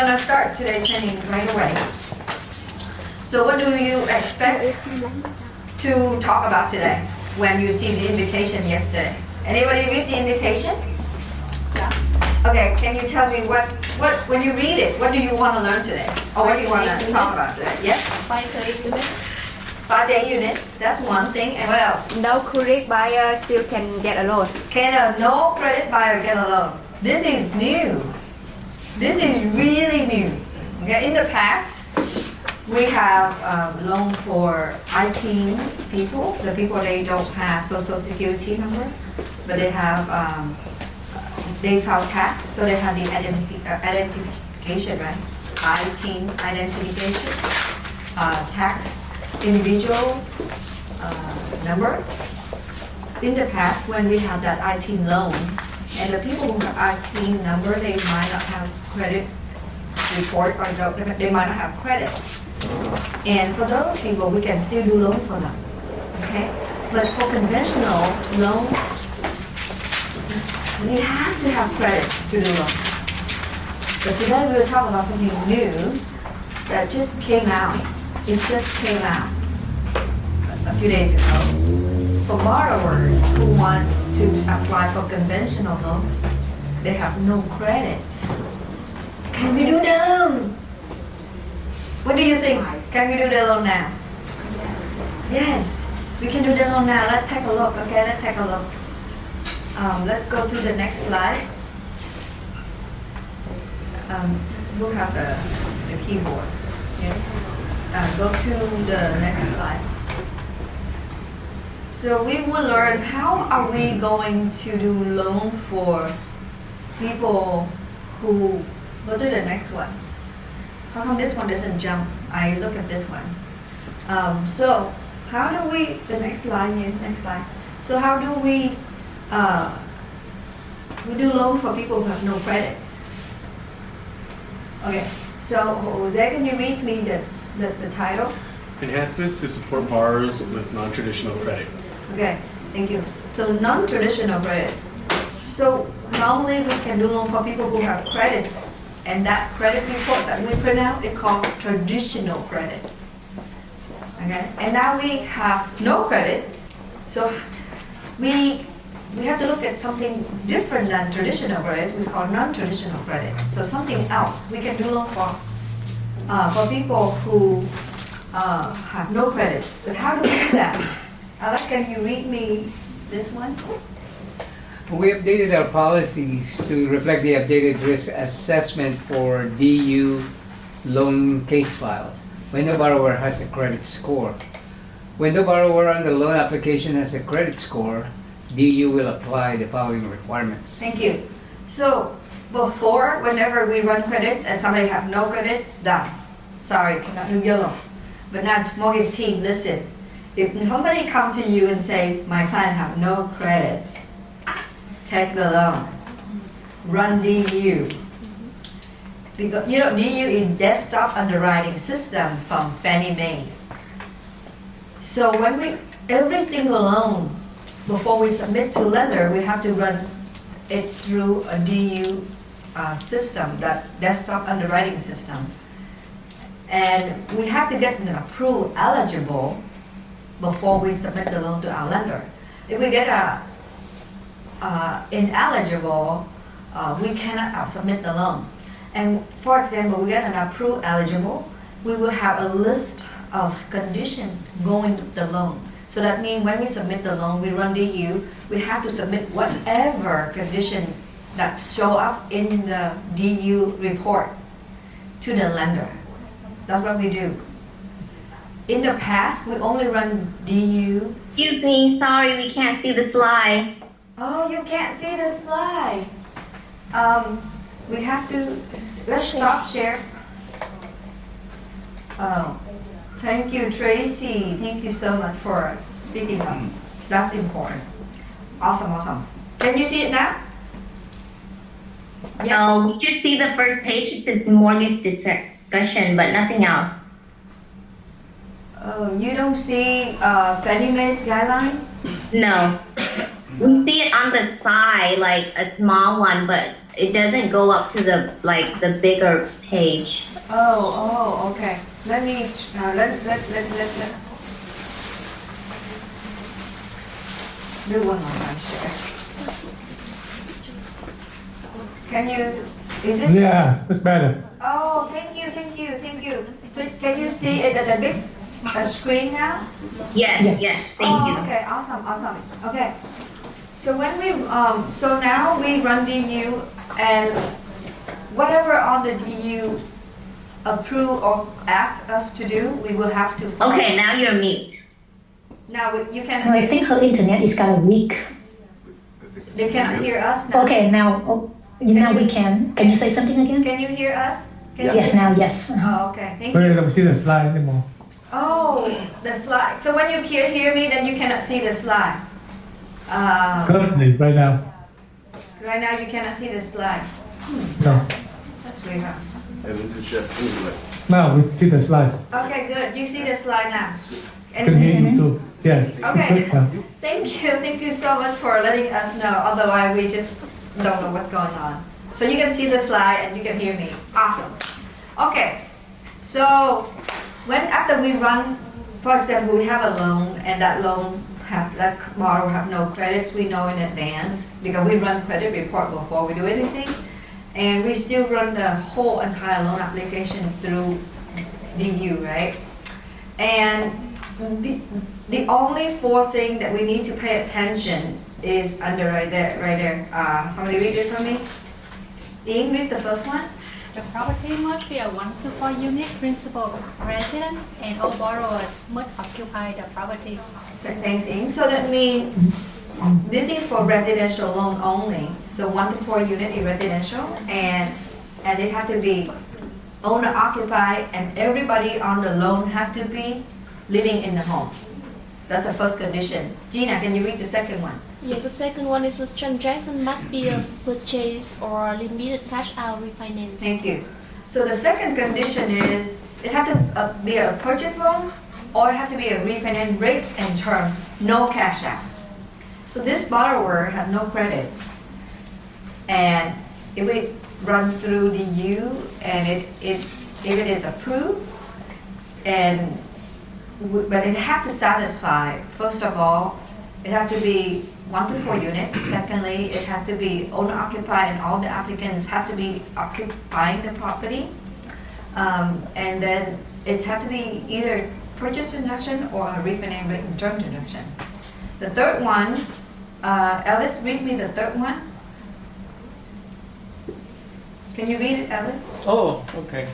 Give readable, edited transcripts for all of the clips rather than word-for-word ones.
gonna start today's training right away. So what do you expect to talk about today when you see the invitation yesterday? Anybody read the invitation? Yeah. Okay, can you tell me what when you read it, what do you want to learn today? Or what do you want to talk about today? Yes? 5 to 8 units. 5 to 8 units, that's one thing. And what else? No credit buyer still can get a loan. Can a no credit buyer get a loan? This is new. This is really new. Okay, in the past, we have loan for IT people, the people they don't have social security number, but they have they file tax, so they have the identification, right? IT identification, tax, individual number. In the past, when we have that IT loan, and the people who have IT number, they might not have credit report or they might not have credits. And for those people, we can still do loan for them, okay? But for conventional loan, we have to have credits to do loan. But today we will talk about something new that just came out. It just came out a few days ago. For borrowers who want to apply for conventional loan, they have no credits. Can we do the loan? What do you think? Can we do the loan now? Yes, we can do the loan now. Let's take a look. Okay, let's take a look. Let's go to the next slide. Who have the keyboard? Yes. Go to the next slide. So we will learn how are we going to do loan for people who, go to the next one. How come this one doesn't jump? I look at this one. So how do we, the next slide here, next slide. So how do we do loan for people who have no credits? Okay, so Jose, can you read me the title? Enhancements to support borrowers with non-traditional credit. Okay, thank you. So non-traditional credit. So normally we can do loan for people who have credits, and that credit report that we print out is called traditional credit. Okay, and now we have no credits, so we have to look at something different than traditional credit. We call non-traditional credit. So something else we can do loan for people who have no credits. But how do we do that? Alex, can you read me this one? We updated our policies to reflect the updated risk assessment for DU loan case files when the borrower has a credit score. When the borrower on the loan application has a credit score, DU will apply the following requirements. Thank you. So before, whenever we run credit and somebody have no credits, done. Sorry, cannot do yellow. But now mortgage team, listen. If somebody come to you and say, my client have no credits, take the loan, run DU. Because you know DU is desktop underwriting system from Fannie Mae. So when every single loan, before we submit to lender, we have to run it through a DU system, that desktop underwriting system. And we have to get an approved eligible before we submit the loan to our lender. If we get ineligible, we cannot submit the loan. And for example, we get an approved eligible, we will have a list of conditions going with the loan. So that means when we submit the loan, we run DU, we have to submit whatever condition that show up in the DU report to the lender. That's what we do. In the past, we only run DU. Excuse me, sorry, we can't see the slide. Oh, you can't see the slide. We have to, let's stop share. Oh, thank you, Tracy. Thank you so much for speaking up. That's important. Awesome, awesome. Can you see it now? Yes. No, we just see the first page. It says mortgage discussion, but nothing else. Oh, you don't see Fannie Mae's guideline? No. We see it on the side, like a small one, but it doesn't go up to the bigger page. Oh, okay. Let me, let do one more time, share. Can you, is it? Yeah, that's better. Oh, thank you. So can you see it at the big screen now? Yes, thank you. Okay, awesome. Okay. So when we, so now we run DU and whatever on the DU approve or ask us to do, we will have to follow. Okay, now you're mute. Now you can, No, I think her internet is kind of weak. they cannot hear us now. Okay, now we can. Can you say something again? Can you hear us? Can you Yeah, hear- now yes. Oh, okay, thank We you. don't see the slide anymore. Oh, the slide. So when you can't hear me, then you cannot see the slide. Currently, right now. Right now you cannot see the slide. No. That's weird. Huh? And we can share anyway. Now we see the slides. Okay, good. You see the slide now. Can hear you too. Yeah. Okay. Good now. Thank you so much for letting us know. Otherwise, we just don't know what's going on. So you can see the slide and you can hear me. Awesome. Okay. So when after we run, for example, we have a loan and that borrower have no credits, we know in advance because we run credit report before we do anything, and we still run the whole entire loan application through DU, right? And the only four thing that we need to pay attention is under right there. Somebody read it for me. Ian, read the first one. The property must be a 1 to 4 unit principal resident and all borrowers must occupy the property. So thanks, Ian. So that means this is for residential loan only. So 1 to 4 unit is residential, and it has to be owner occupied, and everybody on the loan has to be living in the home. That's the first condition. Gina, can you read the second one? Yeah, the second one is the transaction must be a purchase or limited cash out refinance. Thank you. So the second condition is it has to be a purchase loan or it has to be a refinance rate and term, no cash out. So this borrower have no credits, and if we run through the U and if it is approved, but it has to satisfy, first of all, it has to be 1 to 4 units. Secondly, it has to be owner occupied and all the applicants have to be occupying the property. And then it has to be either purchase transaction or a refinance rate and term transaction. The third one, Alice, read me the third one. Can you read it, Alice? Oh, okay.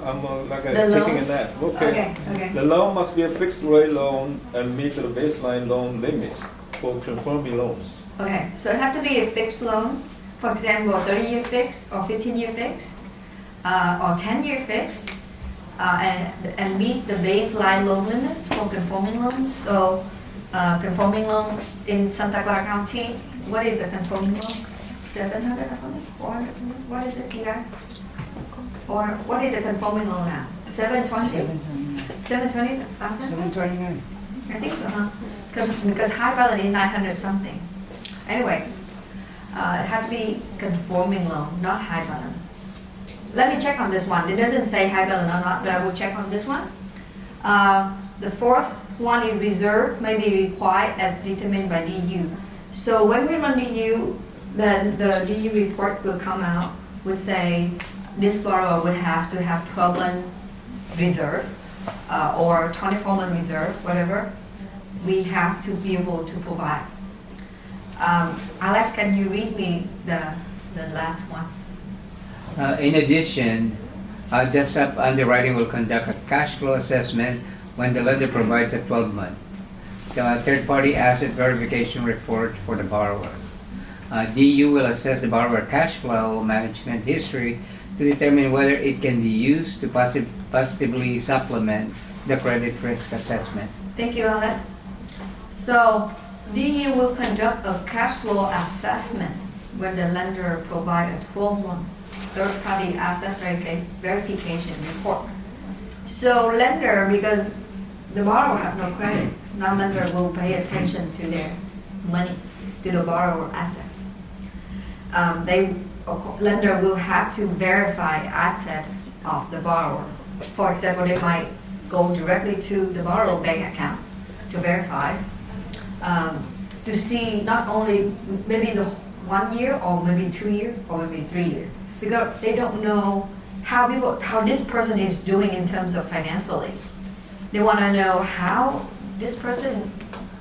I'm like The checking loan? in that. Okay. Okay. The loan must be a fixed rate loan and meet the baseline loan limits for conforming loans. Okay, so it has to be a fixed loan. For example, 30-year fixed or 15-year fixed or 10-year fixed and meet the baseline loan limits for conforming loans. So conforming loan in Santa Clara County, what is the conforming loan? 700 or something? 400 or something? What is it, you guys? Or what is the conforming loan now? 720? 720,000? 729. I think so, huh? Because high balance is 900 something. Anyway, it has to be conforming loan, not high balance. Let me check on this one. It doesn't say high balance or not, but I will check on this one. The fourth one is reserve may be required as determined by DU. So when we run DU, then the DU report will come out, would say this borrower would have to have 12-month reserve or 24-month reserve, whatever. We have to be able to provide. Alex, can you read me the last one? In addition, desktop underwriting will conduct a cash flow assessment when the lender provides a 12-month. So a third-party asset verification report for the borrower. DU will assess the borrower cash flow management history to determine whether it can be used to positively supplement the credit risk assessment. Thank you, Alex. So DU will conduct a cash flow assessment when the lender provides a 12 months third-party asset verification report. So lender, because the borrower have no credits, now lender will pay attention to their money. to the borrower asset. Lender will have to verify asset of the borrower. For example, they might go directly to the borrower bank account to verify, to see not only maybe the 1 year or maybe 2 years or maybe 3 years, because they don't know how this person is doing in terms of financially. They want to know how this person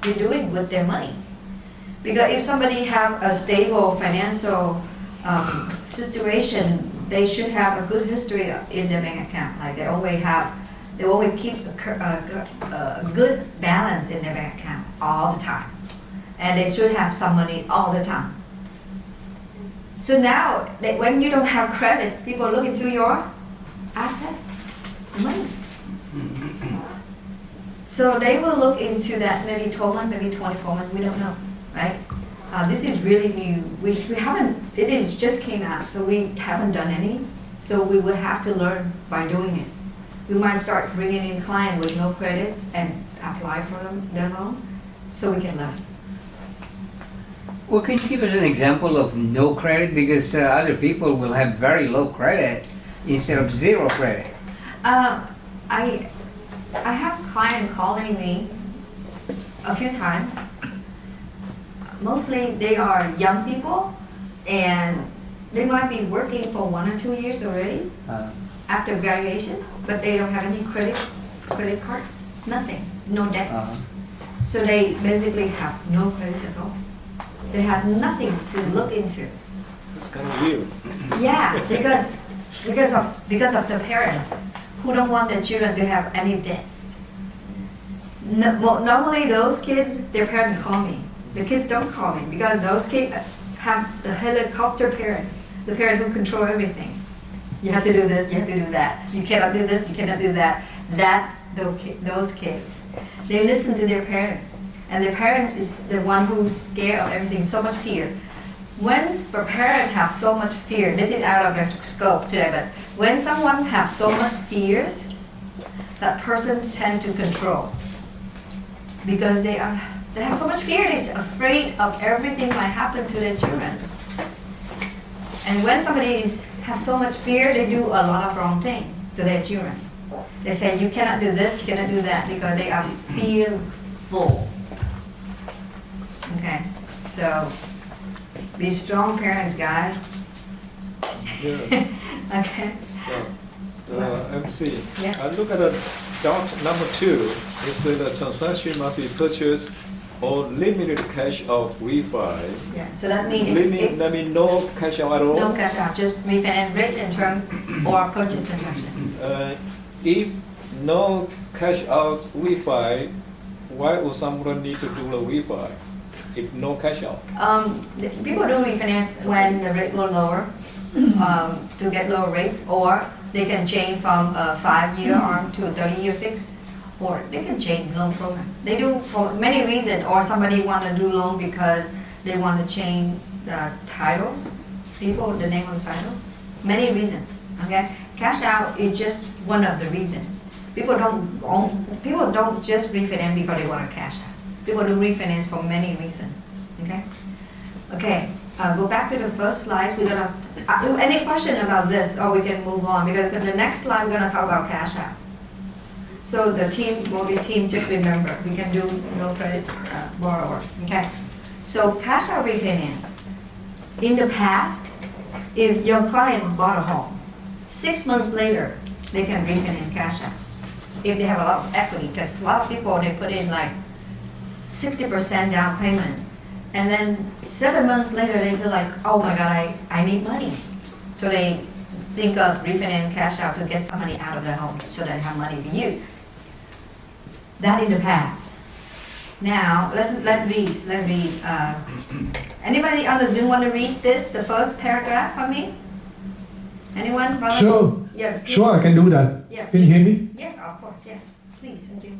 is doing with their money. Because if somebody have a stable financial situation, they should have a good history in their bank account. Like they always keep a good balance in their bank account all the time, and they should have some money all the time. So now, when you don't have credits, people look into your asset, money. So they will look into that maybe 12 months, maybe 24 months, we don't know, right? This is really new. We haven't, it is just came out, so we haven't done any. So we will have to learn by doing it. We might start bringing in clients with no credits and apply for their loan, so we can learn. Well, can you give us an example of no credit? Because other people will have very low credit instead of zero credit. I have clients calling me a few times. Mostly they are young people, and they might be working for 1 or 2 years already after graduation, but they don't have any credit cards, nothing, no debts. So they basically have no credit at all. They have nothing to look into. It's kind of weird. Yeah, because of the parents who don't want their children to have any debt. Normally those kids, their parents call me. The kids don't call me because those kids have the helicopter parent, the parent who control everything. You have to do this, you have to do that. You cannot do this, you cannot do that. Those kids, they listen to their parent. And the parents is the one who's scared of everything, so much fear. Once the parent has so much fear, this is out of their scope today, but when someone has so much fears, that person tends to control. Because they have so much fear, they're afraid of everything might happen to their children. And when somebody have so much fear, they do a lot of wrong things to their children. They say, you cannot do this, you cannot do that, because they are fearful. Okay, so be strong parents, guys. Yeah. Okay. MC, Yes. I look at the dot number 2. It says the transaction must be purchased or limited cash out refi. Yeah, so that means That means no cash out at all. no cash out, just refinance rate and term or purchase transaction. If no cash out refi, why would someone need to do the refi if no cash out? People do refinance when the rate go lower to get lower rates, or they can change from a 5-year arm to a 30-year fix, or they can change loan program. They do for many reasons, or somebody want to do loan because they want to change the titles, people, the name of the title. Many reasons, okay? Cash out is just one of the reasons. People don't just refinance because they want to cash out. People do refinance for many reasons, okay? Okay, go back to the first slide. We're gonna, any question about this, or we can move on, because the next slide we're gonna talk about cash out. So the mortgage team, just remember, we can do no credit borrower, okay? So cash out refinance. In the past, if your client bought a home, 6 months later, they can refinance cash out. If they have a lot of equity, because a lot of people, they put in like 60% down payment. And then 7 months later, they feel like, oh my God, I need money. So they think of refinance cash out to get some money out of the home so they have money to use. That in the past. Now, let's read. Anybody on the Zoom want to read this, the first paragraph for me? Anyone? Brother? Sure. Yeah, please. Sure, I can do that. Yeah, Can you hear me? Yes, of course, yes. Please, thank you.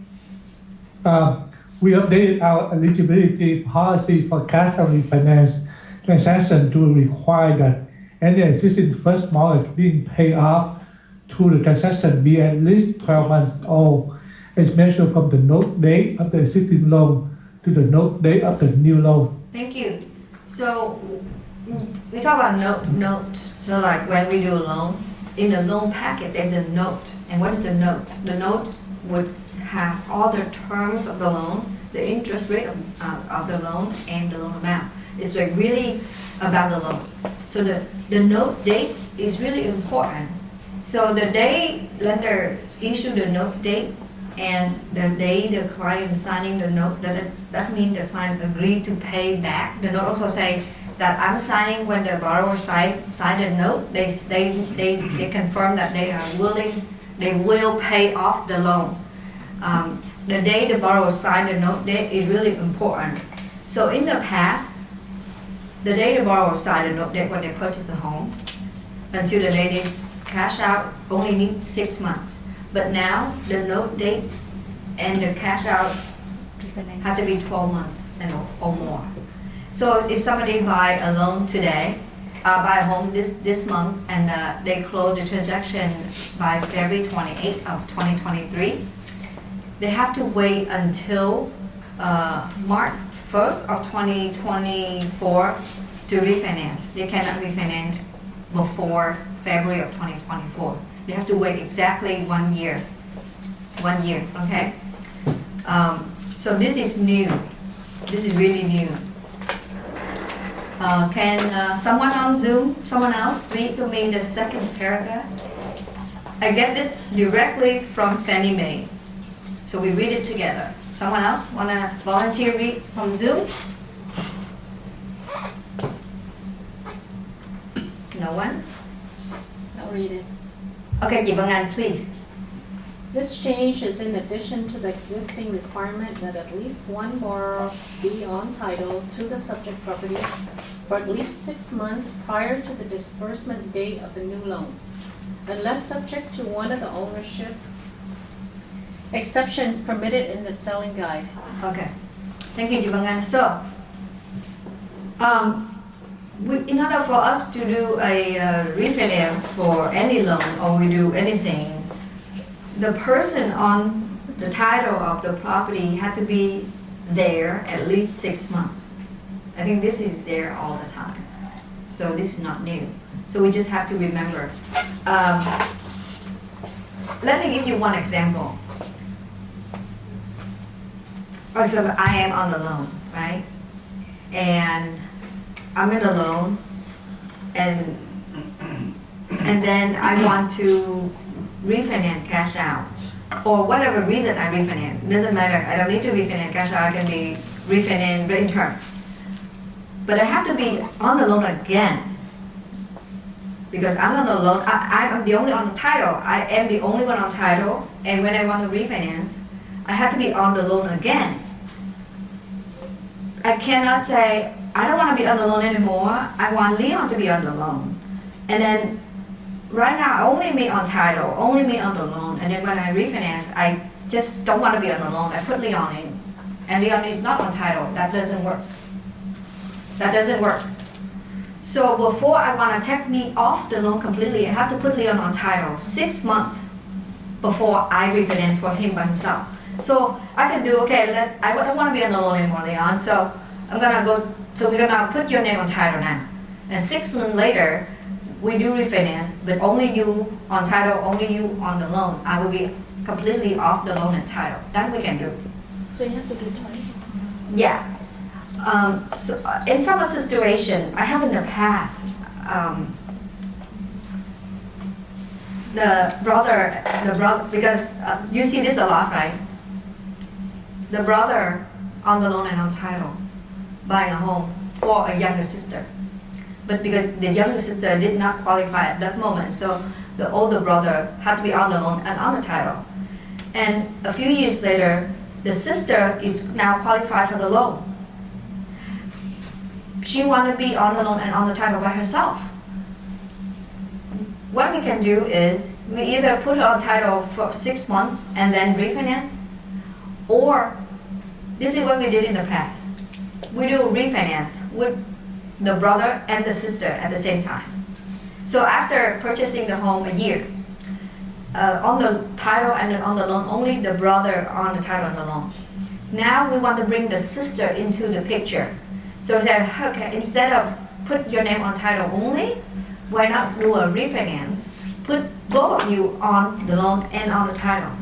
We updated our eligibility policy for cash out refinance transaction to require that any existing first mortgage being paid off to the transaction be at least 12 months old, as measured from the note date of the existing loan to the note date of the new loan. Thank you. So we talk about note. So like when we do a loan, in the loan packet there's a note. And what is the note? The note would have all the terms of the loan, the interest rate of the loan, and the loan amount. It's like really about the loan. So the note date is really important. So the day lender issue the note date and the day the client signing the note, that means the client agreed to pay back. The note also say that I'm signing when the borrower sign the note. They confirm that they are willing, they will pay off the loan. The day the borrower signed the note date is really important. So in the past, the day the borrower signed the note date when they purchased the home, until the day they cash out, only need 6 months. But now the note date and the cash out have to be 12 months or more. So if somebody buy a loan today, buy a home this month, and they close the transaction by February 28th of 2023, they have to wait until March 1st of 2024 to refinance. They cannot refinance before February of 2024. They have to wait exactly 1 year. 1 year, okay? So this is new. This is really new. Can someone on Zoom, someone else read to me the second paragraph? I get it directly from Fannie Mae. So we read it together. Someone else want to volunteer read from Zoom? No one? I'll read it. Okay, chị Vân Anh, please. This change is in addition to the existing requirement that at least one borrower be on title to the subject property for at least 6 months prior to the disbursement date of the new loan, unless subject to one of the ownership exceptions permitted in the selling guide. Okay. Thank you, chị Vân Anh. So, in order for us to do a refinance for any loan or we do anything, the person on the title of the property had to be there at least 6 months. I think this is there all the time. So this is not new. So we just have to remember. Let me give you one example. For example, I am on the loan, right? And I'm in the loan, and then I want to refinance cash out, or whatever reason I refinance. Doesn't matter. I don't need to refinance cash out. I can be refinance in turn. But I have to be on the loan again because I'm on the loan. I'm the only on the title. I am the only one on title. And when I want to refinance, I have to be on the loan again. I cannot say, I don't want to be on the loan anymore. I want Leon to be on the loan. And then right now, only me on title, only me on the loan. And then when I refinance, I just don't want to be on the loan. I put Leon in. And Leon is not on title. That doesn't work. That doesn't work. So before I want to take me off the loan completely, I have to put Leon on title 6 months before I refinance for him by himself. So I can do, okay, I don't want to be on the loan anymore, Leon. So I'm going to go, so we're going to put your name on title now. And 6 months later, we do refinance, but only you on title, only you on the loan. I will be completely off the loan and title. That we can do. So you have to do twice. Yeah. So in some situation, I have in the past, the brother, because you see this a lot, right? The brother on the loan and on title, buying a home for a younger sister. But because the younger sister did not qualify at that moment, so the older brother had to be on the loan and on the title. And a few years later, the sister is now qualified for the loan. She wants to be on the loan and on the title by herself. What we can do is, we either put her on title for 6 months and then refinance, or this is what we did in the past. We do refinance with the brother and the sister at the same time. So after purchasing the home a year, on the title and on the loan, only the brother on the title and the loan. Now we want to bring the sister into the picture. So we said, okay, instead of put your name on title only, why not do a refinance? Put both of you on the loan and on the title.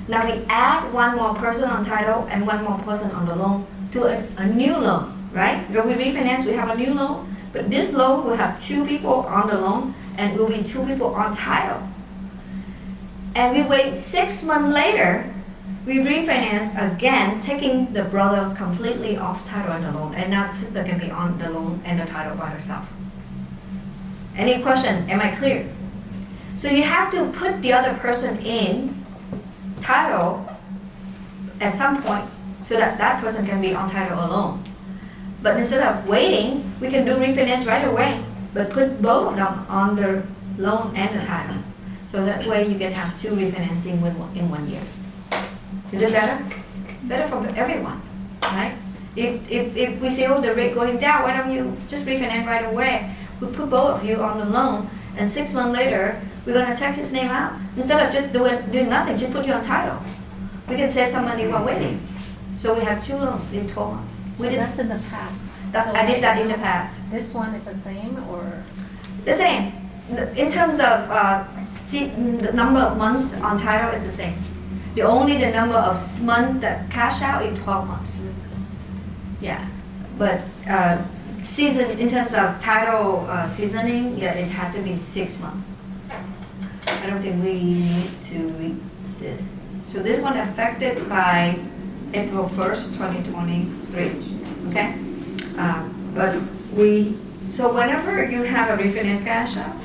Now we add one more person on title and one more person on the loan to a new loan, right? When we refinance, we have a new loan, but this loan will have 2 people on the loan and will be 2 people on title. And we wait 6 months later, we refinance again, taking the brother completely off title and the loan, and now the sister can be on the loan and the title by herself. Any question? Am I clear? So you have to put the other person in title at some point so that that person can be on title alone. But instead of waiting, we can do refinance right away, but put both of them on the loan and the title. So that way you can have 2 refinancing in 1 year. Is it better? Better for everyone, right? If we say, oh, the rate going down, why don't you just refinance right away? We put both of you on the loan, and 6 months later, we're going to take his name out. Instead of just doing nothing, just put you on title. We can save some money while waiting. So we have 2 loans in 12 months. So that's in the past. I did that in the past. This one is the same or? The same. In terms of the number of months on title, it's the same. The number of months that cash out in 12 months. Yeah, but season in terms of title seasoning, yeah, it had to be 6 months. I don't think we need to read this. So this one affected by April 1st, 2023. Okay, but so whenever you have a refinance cash out,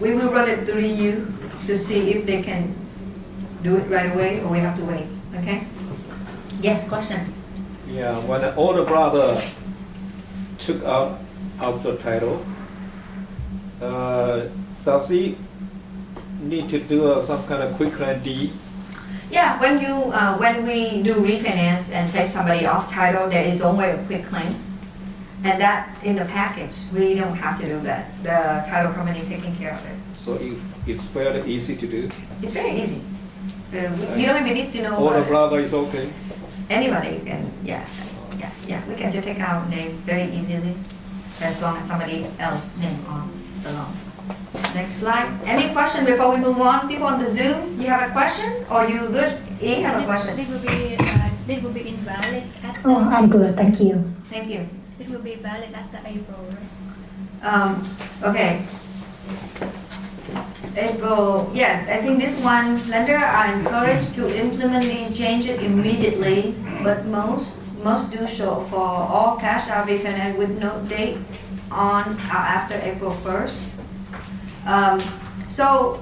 we will run it through you to see if they can do it right away or we have to wait. Okay? Yes, question. Yeah, when the older brother took out of the title, does he need to do some kind of quick claim deed? Yeah, when we do refinance and take somebody off title, there is always a quick claim, and that in the package. We don't have to do that. The title company taking care of it. So it's fairly easy to do. It's very easy. You don't even need to know. Older brother is okay. Anybody can, yeah. We can just take our name very easily, as long as somebody else's name on the loan. Next slide. Any question before we move on? People on the Zoom, you have a question? Or you good? You have a question? It will be invalid at Oh, I'm good, thank you. Thank you. It will be valid after April. Okay. April, yeah, I think this one, lender are encouraged to implement these changes immediately, but most do so for all cash out refinance with no date on or after April 1st. So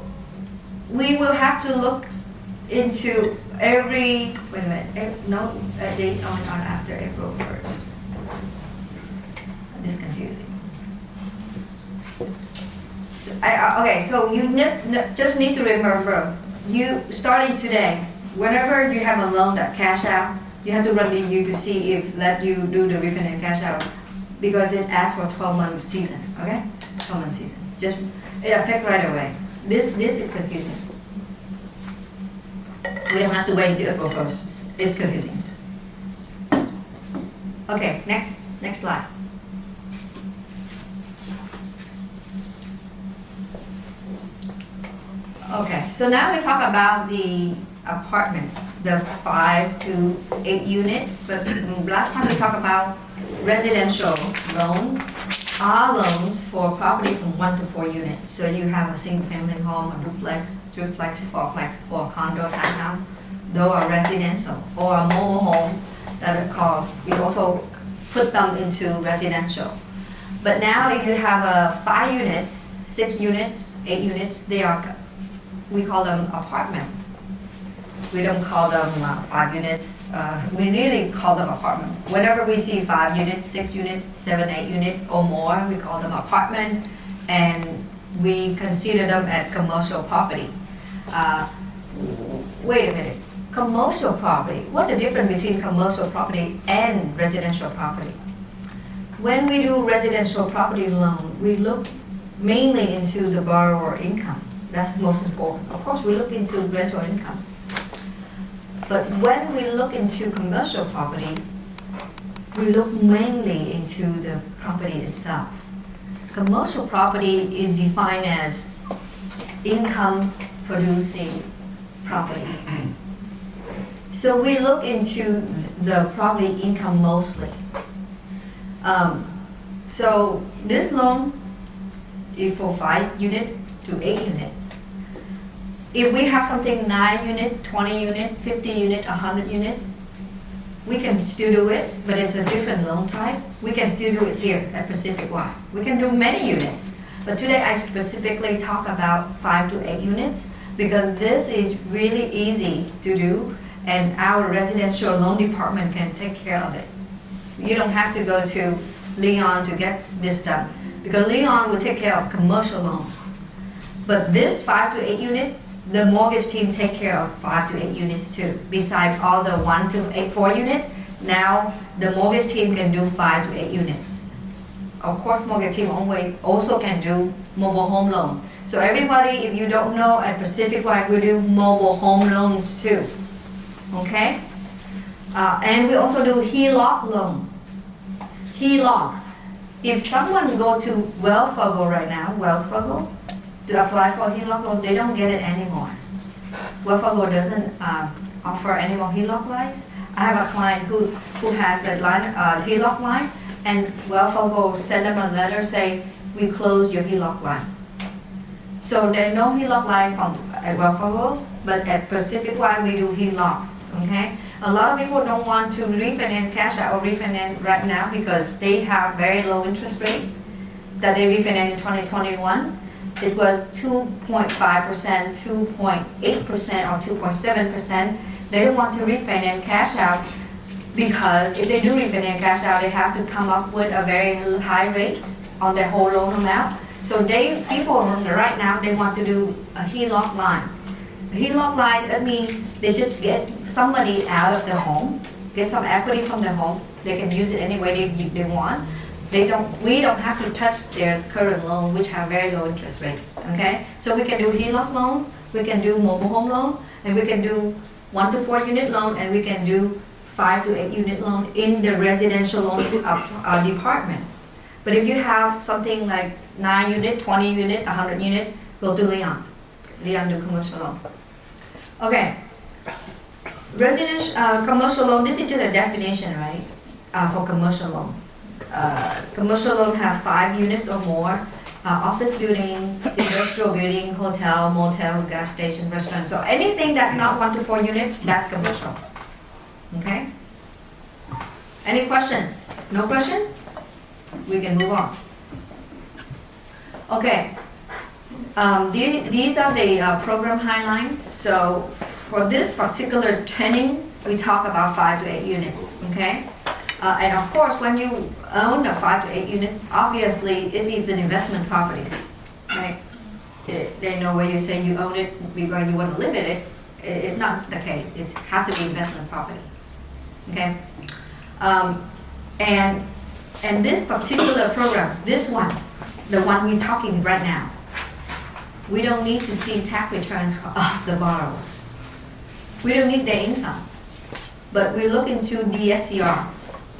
we will have to look into every, wait a minute, no date on or after April 1st. This is confusing. Okay, so you just need to remember, you starting today, whenever you have a loan that cash out, you have to run the EU to see if let you do the refinance cash out, because it asks for 12-month season, okay? 12-month season. Just, it affects right away. This is confusing. We don't have to wait until April 1st. It's confusing. Okay, next slide. Okay, so now we talk about the apartments, the 5 to 8 units. But last time we talked about residential loan, are loans for property from 1 to 4 units. So you have a single-family home, a duplex, fourplex, or a condo, townhouse. Those are residential, or a mobile home that are called. We also put them into residential. But now, if you have 5 units, 6 units, 8 units, we call them apartment. We don't call them 5 units. We really call them apartment. Whenever we see 5 units, 6 units, 7, 8 units or more, we call them apartment, and we consider them as commercial property. Wait a minute. Commercial property. What's the difference between commercial property and residential property? When we do residential property loan, we look mainly into the borrower income. That's most important. Of course, we look into rental incomes. But when we look into commercial property, we look mainly into the property itself. Commercial property is defined as income producing property. So we look into the property income mostly. So this loan is for 5 unit to 8 units. If we have something 9 unit, 20 unit, 50 unit, 100 unit, we can still do it, but it's a different loan type. We can still do it here at Pacificwide. We can do many units, but today I specifically talk about 5 to 8 units because this is really easy to do, and our residential loan department can take care of it. You don't have to go to Leon to get this done because Leon will take care of commercial loan. But this 5 to 8 unit, the mortgage team take care of 5 to 8 units too. Besides all the 1 to 4 unit, now the mortgage team can do 5 to 8 units. Of course, mortgage team also can do mobile home loan. So everybody, if you don't know, at Pacificwide we do mobile home loans too. Okay? And we also do HELOC loan. HELOC. If someone go to Wells Fargo right now, Wells Fargo, to apply for HELOC loan, they don't get it anymore. Wells Fargo doesn't offer any more HELOC lines. I have a client who has a line, HELOC line, and Wells Fargo send them a letter say, we close your HELOC line. So there are no HELOC line at Wells Fargo, but at Pacificwide we do HELOCs, okay? A lot of people don't want to refinance cash out or refinance right now because they have very low interest rate that they refinanced in 2021. It was 2.5%, 2.8% or 2.7%. They don't want to refinance cash out because if they do refinance cash out, they have to come up with a very high rate on their whole loan amount. So people right now, they want to do a HELOC line. A HELOC line, that means they just get somebody out of the home, get some equity from the home. They can use it any way they want. We don't have to touch their current loan, which have very low interest rate. Okay, so we can do HELOC loan, we can do mobile home loan, and we can do 1 to 4 unit loan, and we can do 5 to 8 unit loan in the residential loan department. But if you have something like 9 unit, 20 unit, 100 unit, go to Leon. Leon do commercial loan. Okay, residential commercial loan. This is just a definition, right? For commercial loan. Commercial loan has 5 units or more, office building, industrial building, hotel, motel, gas station, restaurant. So anything that's not 1 to 4 unit, that's commercial. Okay? Any question? No question? We can move on. Okay. These are the program highlights. So for this particular training, we talk about 5 to 8 units. Okay? And of course, when you own a 5 to 8 unit, obviously this is an investment property, right? They know when you say you own it because you want to live in it. It's not the case. It has to be investment property. Okay, and this particular program, this one, the one we're talking right now, we don't need to see tax return of the borrower. We don't need their income, but we look into DSCR.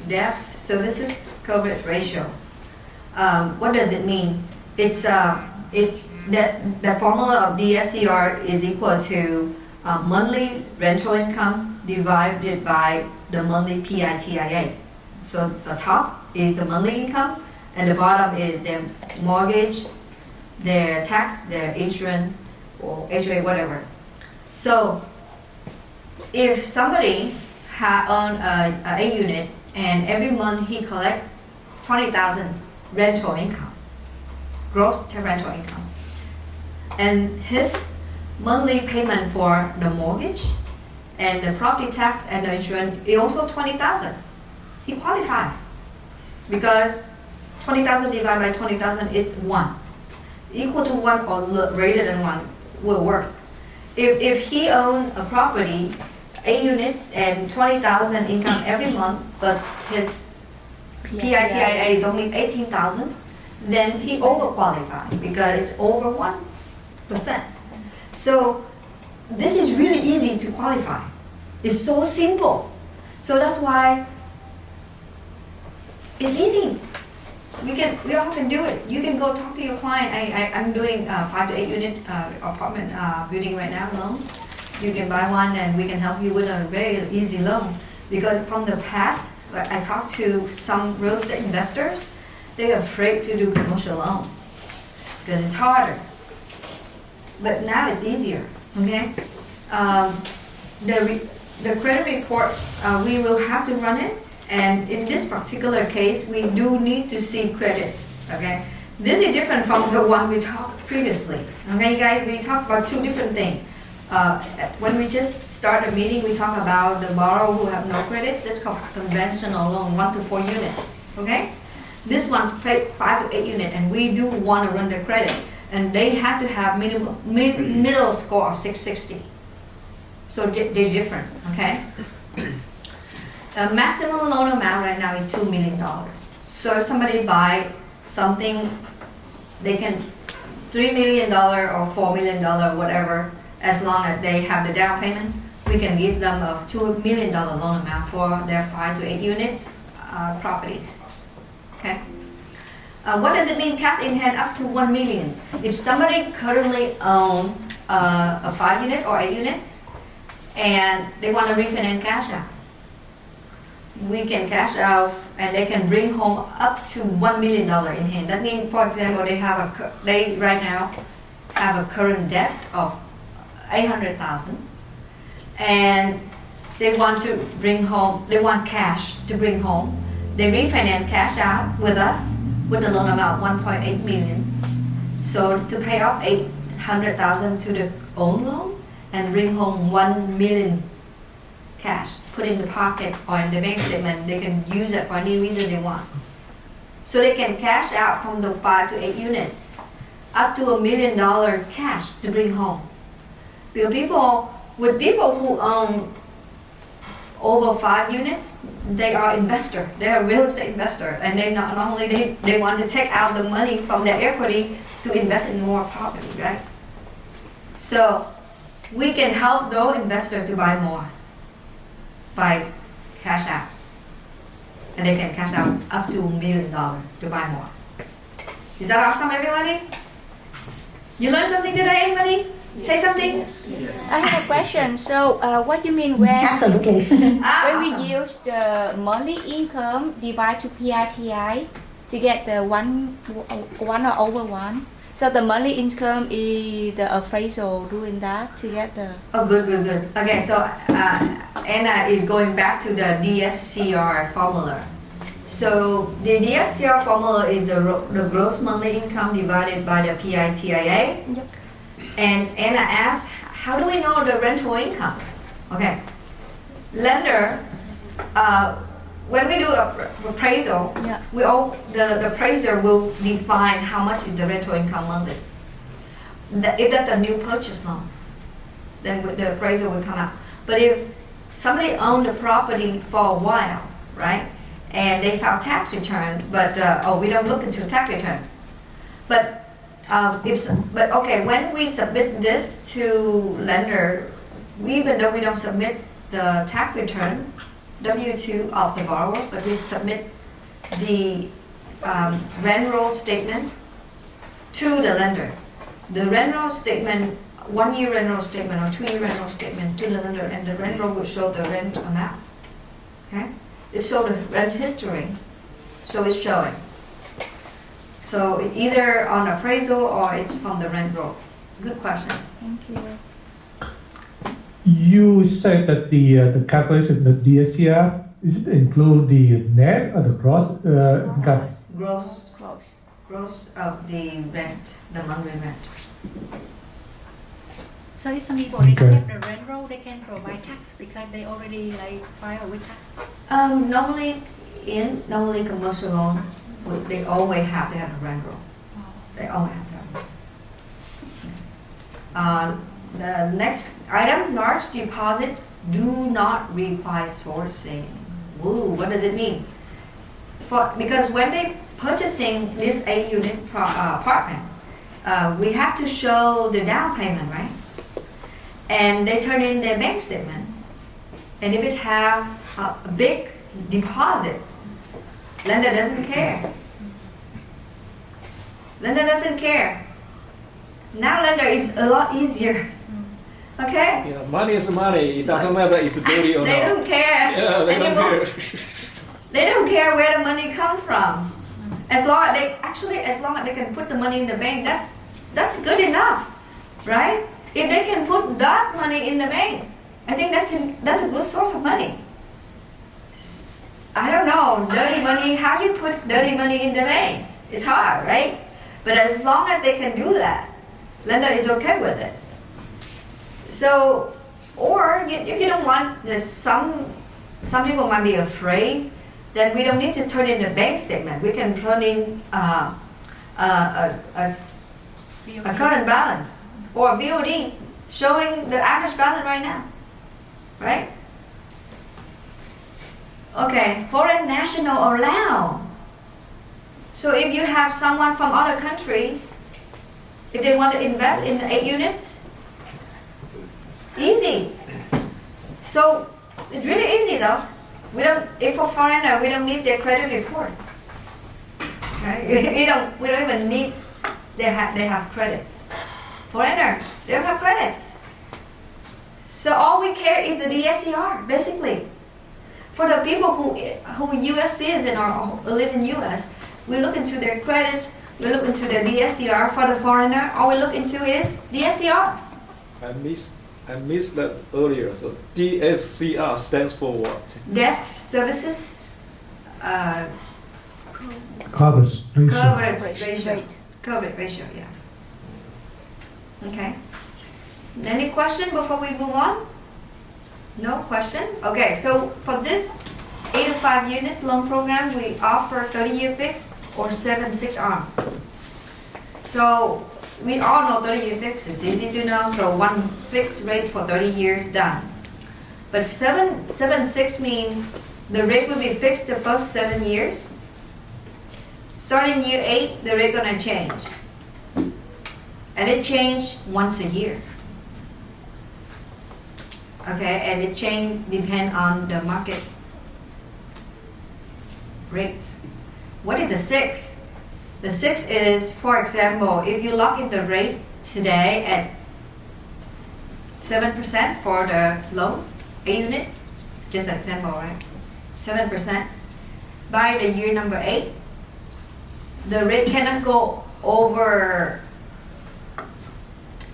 Debt Services Coverage Ratio. What does it mean? It's the formula of DSCR is equal to monthly rental income divided by the monthly PITIA. So the top is the monthly income, and the bottom is their mortgage, their tax, their insurance, or HOA, whatever. So if somebody own a unit, and every month he collect 20,000 rental income, gross rental income. And his monthly payment for the mortgage and the property tax and the insurance is also 20,000. He qualified because 20,000 divided by 20,000 is 1. Equal to 1 or greater than 1 will work. If he own a property 8 units and 20,000 income every month, but his PITIA is only 18,000, then he overqualified because it's over 1%. So this is really easy to qualify. It's so simple. So that's why It's easy. We all can do it. You can go talk to your client. I'm doing 5 to 8 unit apartment building right now loan. You can buy one and we can help you with a very easy loan. Because from the past, I talked to some real estate investors, they're afraid to do commercial loan because it's harder. But now it's easier, okay? The credit report, we will have to run it. And in this particular case, we do need to see credit, okay? This is different from the one we talked previously, okay, guys? We talked about two different things. When we just start a meeting, we talk about the borrower who have no credit. That's called conventional loan, 1 to 4 units, okay? This one, 5 to 8 unit, and we do want to run the credit. And they have to have middle score of 660. So they're different, okay? The maximum loan amount right now is $2 million. So if somebody buy something, they can $3 million or $4 million, whatever, as long as they have the down payment, we can give them a $2 million loan amount for their 5 to 8 units properties. Okay. What does it mean cash in hand up to $1 million? If somebody currently owns a 5 unit or 8 units and they want to refinance cash out, we can cash out and they can bring home up to $1 million in hand. That means, for example, they right now have a current debt of $800,000 and they want to bring home, they want cash to bring home. They refinance cash out with us with a loan amount $1.8 million. So to pay off $800,000 to the own loan and bring home $1 million cash, put in the pocket or in the bank statement, they can use it for any reason they want. So they can cash out from the 5 to 8 units up to $1 million cash to bring home. Because people who own over 5 units, they are investor. They are real estate investor, and they not only they want to take out the money from their equity to invest in more property, right? So we can help those investors to buy more by cash out, and they can cash out up to $1 million to buy more. Is that awesome, everybody? You learned something today, anybody? Say something. Yes. I have a question. So, what do you mean when Absolutely. when we use the monthly income divide to PITI to get the one or over one? So the monthly income is the appraisal doing that to get the. Oh, good. Okay, so Anna is going back to the DSCR formula. So the DSCR formula is the gross monthly income divided by the PITIA. Yep. And Anna asked, how do we know the rental income? Okay, lender, when we do appraisal, Yeah. the appraiser will define how much is the rental income monthly. If that's a new purchase loan, then the appraiser will come out. But if somebody owned the property for a while, right, and they filed tax return, but we don't look into tax return. But when we submit this to lender, even though we don't submit the tax return, W-2 of the borrower, but we submit the rent roll statement to the lender. The rent roll statement, 1 year rent roll statement or 2 year rent roll statement to the lender, and the rent roll will show the rent amount. Okay, it shows the rent history, so it's showing. So either on appraisal or it's from the rent roll. Good question. Thank you. You said that the calculation, the DSCR, is it include the net or the gross income? Gross of the rent, the monthly rent. So if some people they don't have the rent roll, they can provide tax because they already file with tax. Normally commercial loan, they always have to have a rent roll. They always have to have it. The next item, large deposit, do not require sourcing. Ooh, what does it mean? Because when they purchasing this 8-unit apartment, we have to show the down payment, right? And they turn in their bank statement. And if it have a big deposit, Lender doesn't care. Lender doesn't care. Now lender is a lot easier. Okay? Yeah, money is money. It doesn't matter it's dirty or They not. don't care. Yeah, they don't anymore. care. They don't care where the money comes from. As long as they can put the money in the bank, that's good enough, right? If they can put that money in the bank, I think that's a good source of money. I don't know, dirty money. How do you put dirty money in the bank? It's hard, right? But as long as they can do that, lender is okay with it. So, or you don't want some people might be afraid that we don't need to turn in a bank statement. We can turn in a current balance or VOD showing the average balance right now, right? Okay, foreign national allowed. So if you have someone from other country, if they want to invest in 8 units, easy. So it's really easy though. If for foreigner, we don't need their credit report. Okay? We don't even need they have credits. Foreigner, they don't have credits. So all we care is the DSCR, basically. For the people who U.S. citizen or live in U.S., we look into their credits, we look into their DSCR. For the foreigner, all we look into is DSCR. I missed that earlier. So DSCR stands for what? Debt services Coverage ratio. Coverage ratio, yeah. Okay. Any question before we move on? No question? Okay, so for this 8 to 5 unit loan program, we offer 30-year fixed or 7/6 ARM. So we all know 30-year fixed is easy to know, so one fixed rate for 30 years done. But 7/6 means the rate will be fixed the first 7 years. Starting year 8, the rate gonna change. And it changed once a year. Okay, and it change depend on the market rates. What is the 6? The 6 is, for example, if you lock in the rate today at 7% for the loan, a unit, just an example, right? 7%. By the year number 8, the rate cannot go over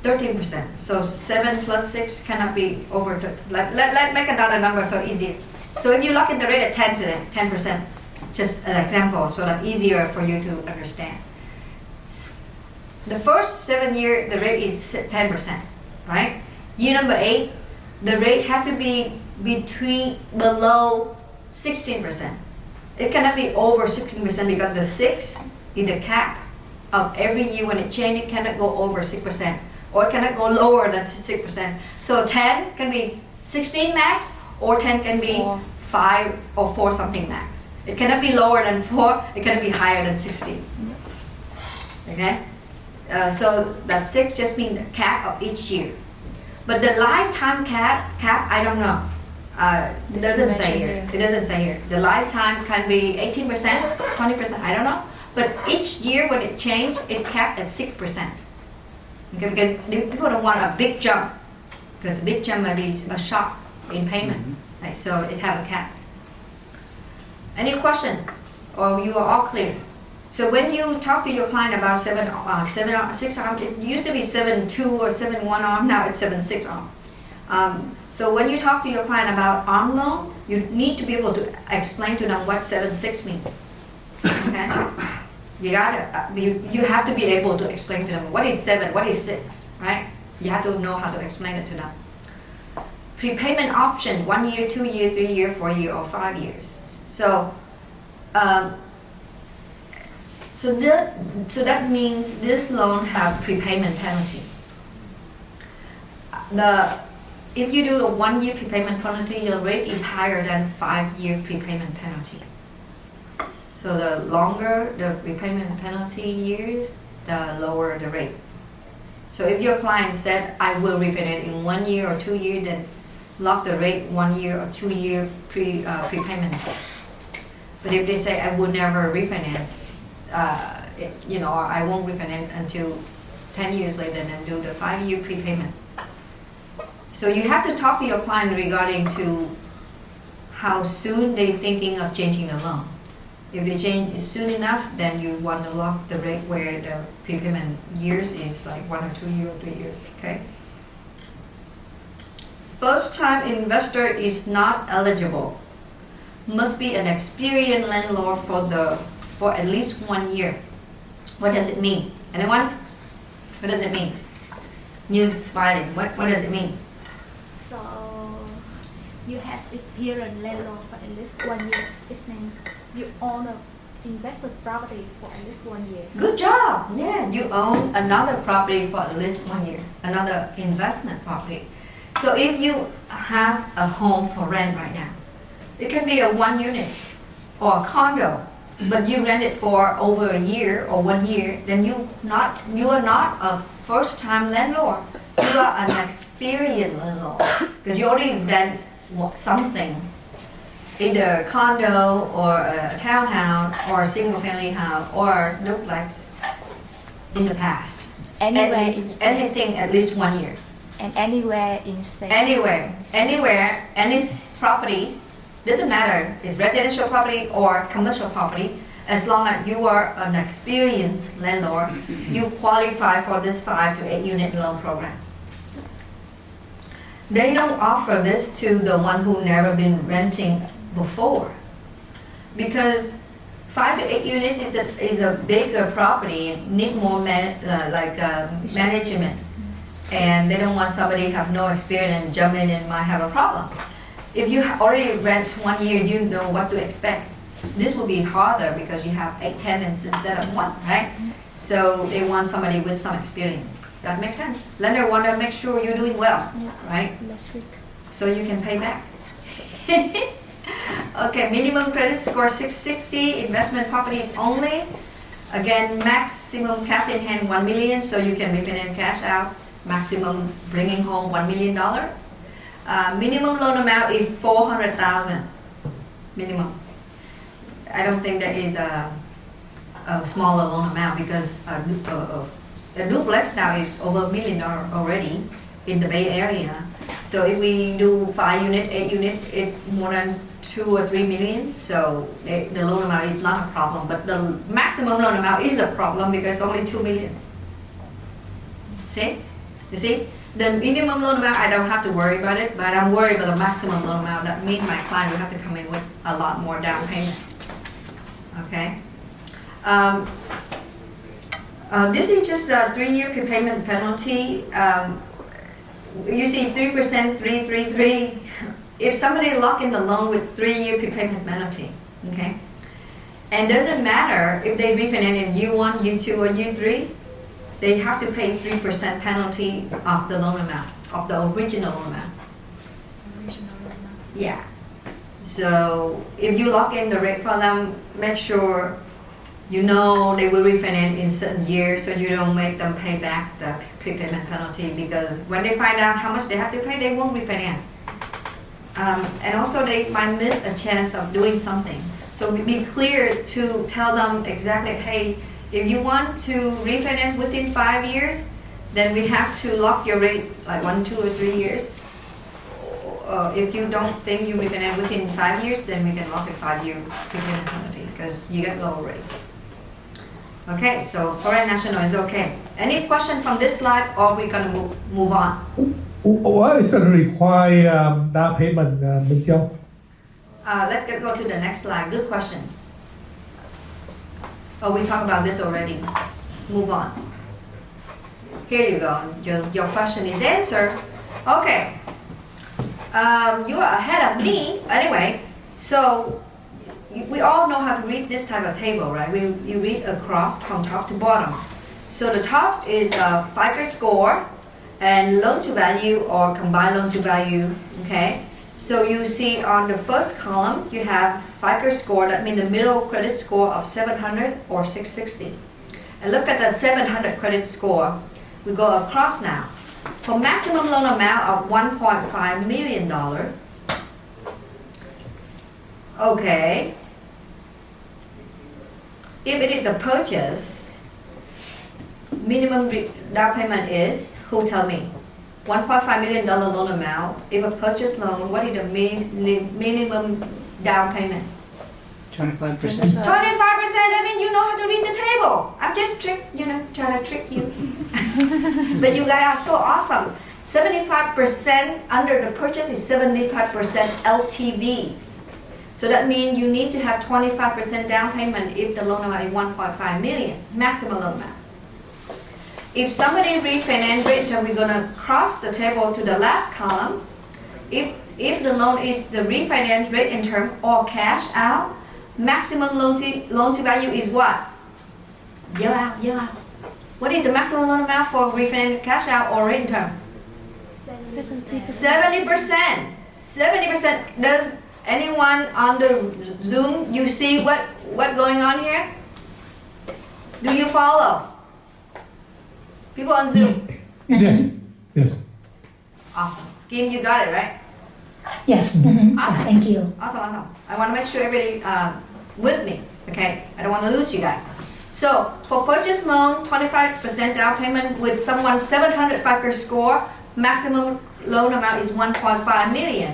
13%. So 7 plus 6 cannot be over. Let's make another number so easier. So if you lock in the rate at 10 today, 10%, just an example, so that easier for you to understand. The first 7 year, the rate is 10%, right? Year number 8, the rate has to be below 16%. It cannot be over 16% because the 6 is the cap of every year when it changes. It cannot go over 6%, or it cannot go lower than 6%. So 10 can be 16 max, or 10 can be 5 or 4 something max. It cannot be lower than 4. It cannot be higher than 16. Okay. So that 6 just means the cap of each year. But the lifetime cap I don't know. It doesn't say here. It doesn't say here. The lifetime can be 18%, 20%. I don't know. But each year when it changed, it capped at 6%. Okay, because people don't want a big jump, because a big jump might be a shock in payment. Right, so it have a cap. Any question? Or you are all clear? So when you talk to your client about 6 arm, it used to be 7.2 or 7.1 arm, now it's 7.6 arm. So when you talk to your client about arm loan, you need to be able to explain to them what 7.6 means. Okay? You have to be able to explain to them what is 7, what is 6, right? You have to know how to explain it to them. Prepayment option, 1 year, 2 year, 3 year, 4 year, or 5 years. So that means this loan have prepayment penalty. If you do a 1 year prepayment penalty, your rate is higher than 5 year prepayment penalty. So the longer the prepayment penalty years, the lower the rate. So if your client said, I will repay it in 1 year or 2 years, then lock the rate 1 year or 2 year prepayment. But if they say, I would never refinance, or I won't refinance until 10 years later and then do the 5-year prepayment. So you have to talk to your client regarding to how soon they're thinking of changing the loan. If they change it soon enough, then you want to lock the rate where the prepayment years is like 1 or 2 years or 3 years, okay? First time investor is not eligible. Must be an experienced landlord for at least 1 year. What does it mean? Anyone? What does it mean? New smiling. What does it mean? So you have experienced landlord for at least 1 year. It means you own an investment property for at least 1 year. Good job. Yeah, you own another property for at least 1 year, another investment property. So if you have a home for rent right now, it can be a 1 unit or a condo, but you rent it for over a year or 1 year, then you are not a first-time landlord. You are an experienced landlord because you already rent something, either a condo or a townhouse or a single-family house or a duplex in the past. Anything at least 1 year. And anywhere in state. Anywhere, any properties, doesn't matter, it's residential property or commercial property, as long as you are an experienced landlord, you qualify for this 5 to 8 unit loan program. They don't offer this to the one who never been renting before, because 5 to 8 units is a bigger property, need more management, and they don't want somebody have no experience and jump in and might have a problem. If you already rent 1 year, you know what to expect. This will be harder because you have 8 tenants instead of 1, right? So they want somebody with some experience. That makes sense. Lender want to make sure you're doing well, right? Last week. So you can pay back. Okay, minimum credit score 660, investment properties only. Again, maximum cash in hand 1 million, so you can refinance cash out. Maximum bringing home $1 million. Minimum loan amount is $400,000. Minimum. I don't think that is a smaller loan amount because a duplex now is over $1 million already in the Bay Area. So if we do 5 unit, 8 unit, it's more than 2 or 3 million. So the loan amount is not a problem, but the maximum loan amount is a problem because it's only 2 million. See? You see? The minimum loan amount, I don't have to worry about it, but I'm worried about the maximum loan amount. That means my client will have to come in with a lot more down payment. Okay? This is just a 3-year prepayment penalty. You see 3%, 333. If somebody lock in the loan with 3-year prepayment penalty, okay? And doesn't matter if they refinance in U1, U2, or U3, they have to pay 3% penalty of the loan amount, of the original loan amount. Yeah. So if you lock in the rate for them, make sure you know they will refinance in certain years, so you don't make them pay back the prepayment penalty, because when they find out how much they have to pay, they won't refinance. And also they might miss a chance of doing something. So be clear to tell them exactly, hey, if you want to refinance within 5 years, then we have to lock your rate like 1, 2, or 3 years. If you don't think you refinance within 5 years, then we can lock a 5-year prepayment penalty because you get lower rates. Okay, so foreign national is okay. Any question from this slide, or we're gonna move on? What is the required down payment, Minh Châu? Let's go to the next slide. Good question. Oh, we talked about this already. Move on. Here you go. Your question is answered. Okay. You are ahead of me. Anyway, so we all know how to read this type of table, right? You read across from top to bottom. So the top is FICO score and loan to value or combined loan to value. Okay. So you see on the first column, you have FICO score, that means the middle credit score of 700 or 660. And look at the 700 credit score. We go across now. For maximum loan amount of $1.5 million. Okay. if it is a purchase, minimum down payment is, who tell me? $1.5 million loan amount. If a purchase loan, what is the minimum down payment? 25%. 25%, that means you know how to read the table. I'm just trying to trick you. But you guys are so awesome. 75% under the purchase is 75% LTV. So that means you need to have 25% down payment if the loan amount is 1.5 million, maximum loan amount. If somebody refinance rate, we're gonna cross the table to the last column. If the loan is the refinance rate in term or cash out, maximum loan to value is what? Yell out. What is the maximum loan amount for refinance cash out or rate in term? 70%. 70%. Does anyone on the Zoom, you see what going on here? Do you follow? People on Zoom? Yes. Awesome. Kim, you got it, right? Yes. Awesome. Thank you. Awesome. I want to make sure everybody with me, okay? I don't want to lose you guys. So, for purchase loan, 25% down payment with someone 700 FICO score, maximum loan amount is 1.5 million.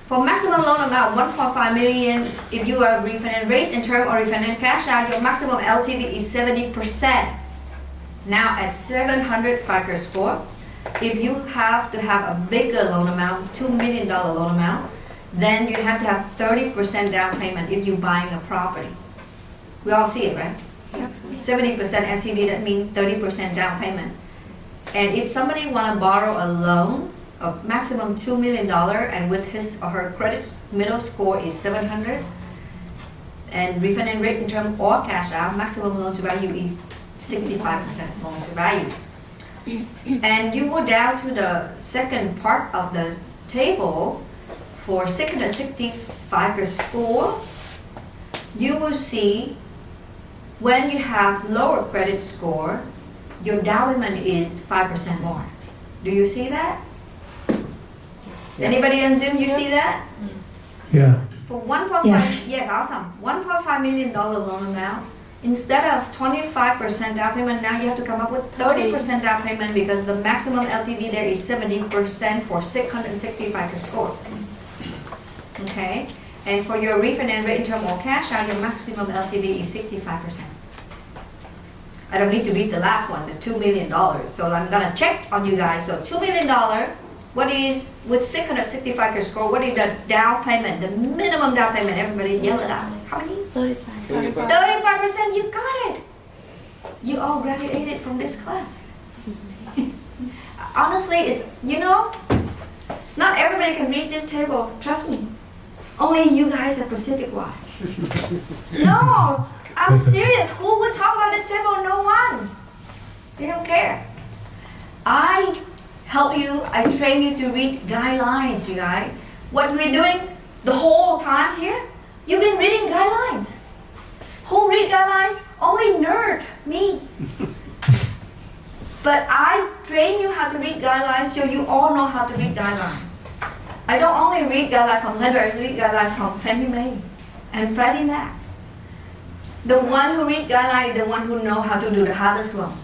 For maximum loan amount 1.5 million, if you are refinance rate in term or refinance cash out, your maximum LTV is 70%. Now at 700 FICO score, if you have to have a bigger loan amount, $2 million loan amount, then you have to have 30% down payment if you're buying a property. We all see it, right? Yep. 70% LTV, that means 30% down payment. And if somebody want to borrow a loan of maximum $2 million and with his or her credit middle score is 700, and refinance rate in term or cash out, maximum loan to value is 65% loan to value. And you go down to the second part of the table for 665 score, you will see when you have lower credit score, your down payment is 5% more. Do you see that? Yes. Anybody on Zoom, you see that? Yes. Yeah. For 1.5, Yes. yes, awesome. $1.5 million loan amount. Instead of 25% down payment, now you have to come up with 30% down payment because the maximum LTV there is 70% for 665 score. Okay? And for your refinance rate in term or cash out, your maximum LTV is 65%. I don't need to read the last one, the $2 million. So I'm gonna check on you guys. So $2 million, what is, with 665 score, what is the down payment, the minimum down payment? Everybody yell it out. How many? 35. 35%, you got it. You all graduated from this class. Honestly, it's, not everybody can read this table, trust me. Only you guys at Pacificwide. No, I'm serious. Who would talk about this table? No one. They don't care. I help you, I train you to read guidelines, you guys. What we're doing the whole time here, you've been reading guidelines. Who read guidelines? Only nerd, me. But I train you how to read guidelines so you all know how to read guidelines. I don't only read guidelines from Lender, I read guidelines from Fannie Mae and Freddie Mac. The one who read guidelines is the one who know how to do the hardest loan.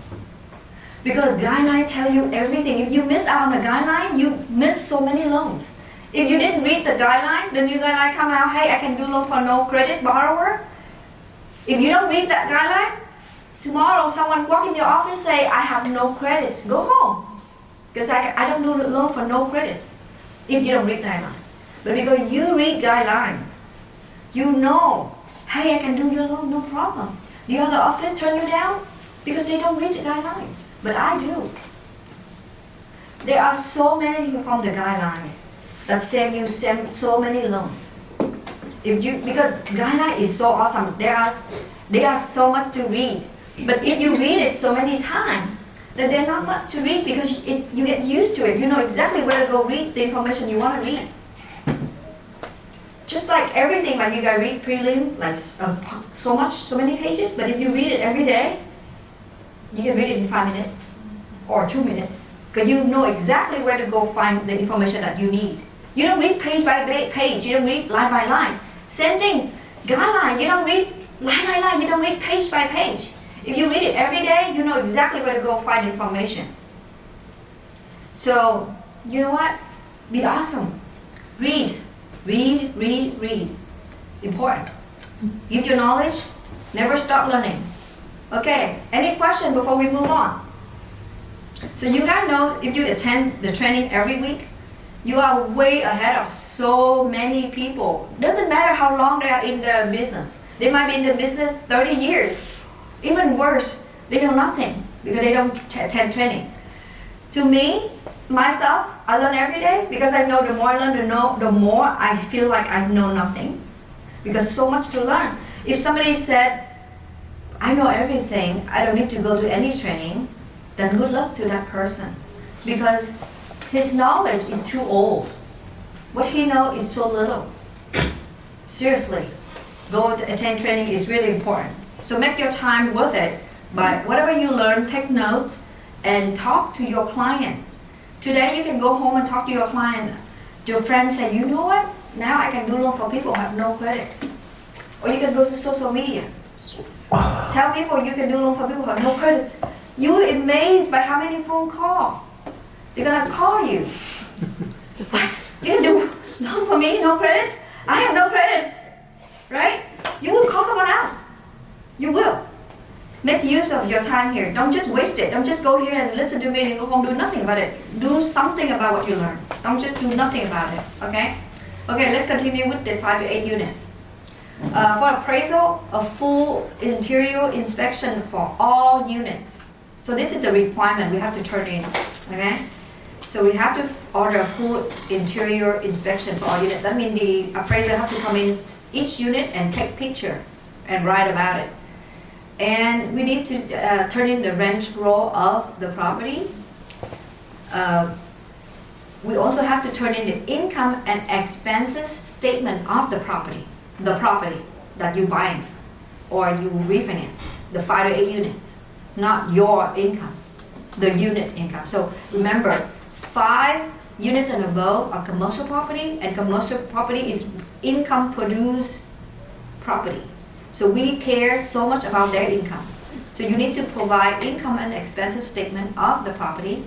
Because guidelines tell you everything. If you miss out on the guideline, you miss so many loans. If you didn't read the guideline, the new guideline come out, hey, I can do loan for no credit borrower. If you don't read that guideline, tomorrow someone walk in your office say, I have no credits. Go home. Because I don't do the loan for no credits. If you don't read guidelines. But because you read guidelines, you know, hey, I can do your loan, no problem. The other office turn you down because they don't read the guideline. But I do. There are so many from the guidelines that save you so many loans. Because guideline is so awesome. There are so much to read. But if you read it so many times, then there's not much to read because you get used to it. You know exactly where to go read the information you want to read. Just like everything, like you guys read prelim, like so many pages, but if you read it every day, you can read it in 5 minutes or 2 minutes because you know exactly where to go find the information that you need. You don't read page by page, you don't read line by line. Same thing, guideline, you don't read line by line. You don't read page by page. If you read it every day, you know exactly where to go find information. So, you know what? Be awesome. Read. Read, read, read. Important. Give your knowledge. Never stop learning. Okay, any question before we move on? So you guys know if you attend the training every week, you are way ahead of so many people. Doesn't matter how long they are in the business. They might be in the business 30 years. Even worse, they know nothing because they don't attend training. To me, myself, I learn every day because I know the more I learn, the more I feel like I know nothing. Because so much to learn. If somebody said, I know everything, I don't need to go to any training, then good luck to that person. Because his knowledge is too old. What he knows is so little. Seriously, go to attend training is really important. So make your time worth it by whatever you learn, take notes, and talk to your client. Today you can go home and talk to your client. Your friend say, you know what? Now I can do loan for people who have no credits. Or you can go to social media. Tell people you can do loan for people who have no credits. You're amazed by how many phone calls. They're gonna call you. What? You can do loan for me, no credits? I have no credits. Right? You will call someone else. You will. Make use of your time here. Don't just waste it. Don't just go here and listen to me and go home, do nothing about it. Do something about what you learned. Don't just do nothing about it. Okay? Okay, let's continue with the 5 to 8 units. For appraisal, a full interior inspection for all units. So this is the requirement we have to turn in. Okay? So we have to order a full interior inspection for all units. That means the appraiser have to come in each unit and take picture and write about it. And we need to turn in the rent roll of the property. We also have to turn in the income and expenses statement of the property that you buying or you refinance, the 5 to 8 units, not your income, the unit income. So remember, 5 units and above are commercial property, and commercial property is income produced property. So we care so much about their income. So you need to provide income and expenses statement of the property,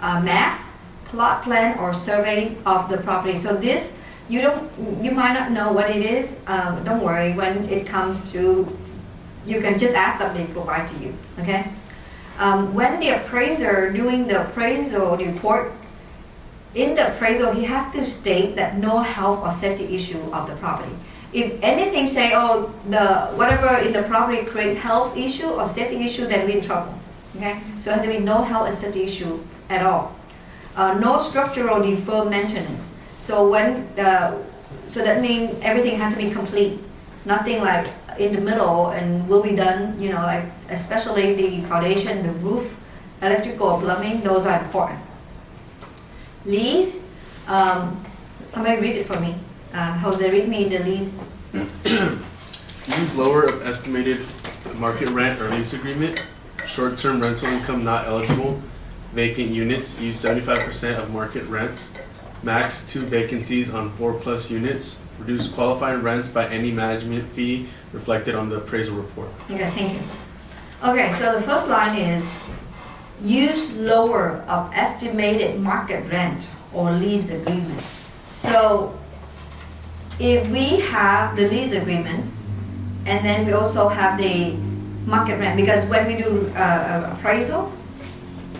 map, plot plan, or survey of the property. So this, you might not know what it is. Don't worry, when it comes to, you can just ask that they provide to you, okay? When the appraiser doing the appraisal report, in the appraisal, he has to state that no health or safety issue of the property. If anything say, oh, the whatever in the property create health issue or safety issue, then we're in trouble. Okay, so it has to be no health and safety issue at all. No structural deferred maintenance. So when so that means everything has to be complete. Nothing like in the middle and will be done. You know, like especially the foundation, the roof, electrical, plumbing. Those are important. Lease. Somebody read it for me. Jose, read me the lease. Use lower of estimated market rent or lease agreement. Short-term rental income not eligible. Vacant units. Use 75% of market rents. Max 2 vacancies on 4+ units. Reduce qualifying rents by any management fee reflected on the appraisal report. Okay, thank you. Okay, so the first line is use lower of estimated market rent or lease agreement. So if we have the lease agreement and then we also have the market rent, because when we do appraisal,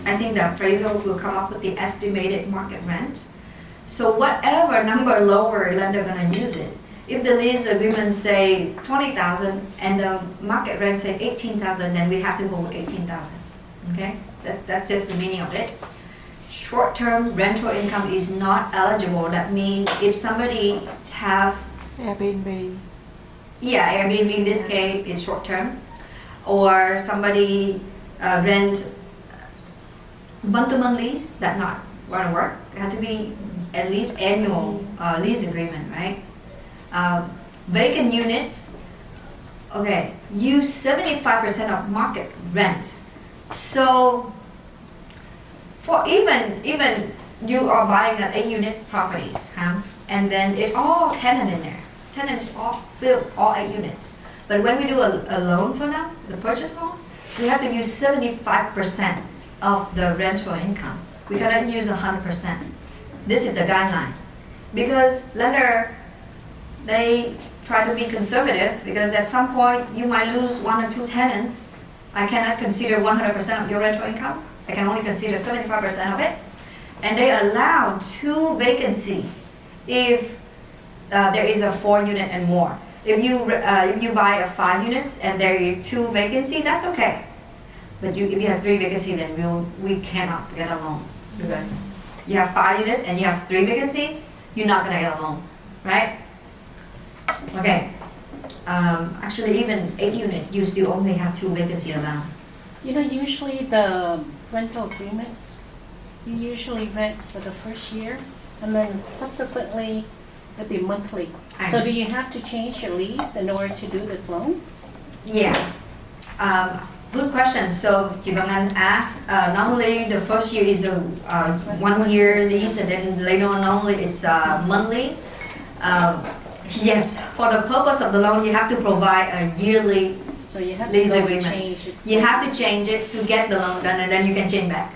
I think the appraisal will come up with the estimated market rent. So whatever number lower, lender gonna use it. If the lease agreement say 20,000 and the market rent say 18,000, then we have to go with 18,000. Okay, that's just the meaning of it. Short-term rental income is not eligible. That means if somebody have Airbnb. Yeah, Airbnb in this case is short-term, or somebody rent month-to-month lease, that not gonna work. It has to be at least annual lease agreement, right? Vacant units, okay, use 75% of market rents. So for even you are buying an 8-unit properties, and then it all tenant in there. Tenants all fill all 8 units. But when we do a loan for them, the purchase loan, we have to use 75% of the rental income. We cannot use 100%. This is the guideline. Because lender, they try to be conservative because at some point you might lose 1 or 2 tenants. I cannot consider 100% of your rental income. I can only consider 75% of it. And they allow 2 vacancy if there is a 4 unit and more. If you buy a 5 units and there is 2 vacancy, that's okay. But if you have 3 vacancy, then we cannot get a loan because you have 5 units and you have 3 vacancy, you're not gonna get a loan, right? Okay. Actually, even 8 unit, you still only have 2 vacancy allowed. You know, usually the rental agreements, you usually rent for the first year, and then subsequently it'll be monthly. So do you have to change your lease in order to do this loan? Yeah. Good question. So Chị Vân Anh asked, normally the first year is a 1-year lease, and then later on only it's monthly. Yes, for the purpose of the loan, you have to provide a yearly So you have lease to go agreement. and change it. You have to change it to get the loan done, and then you can change back.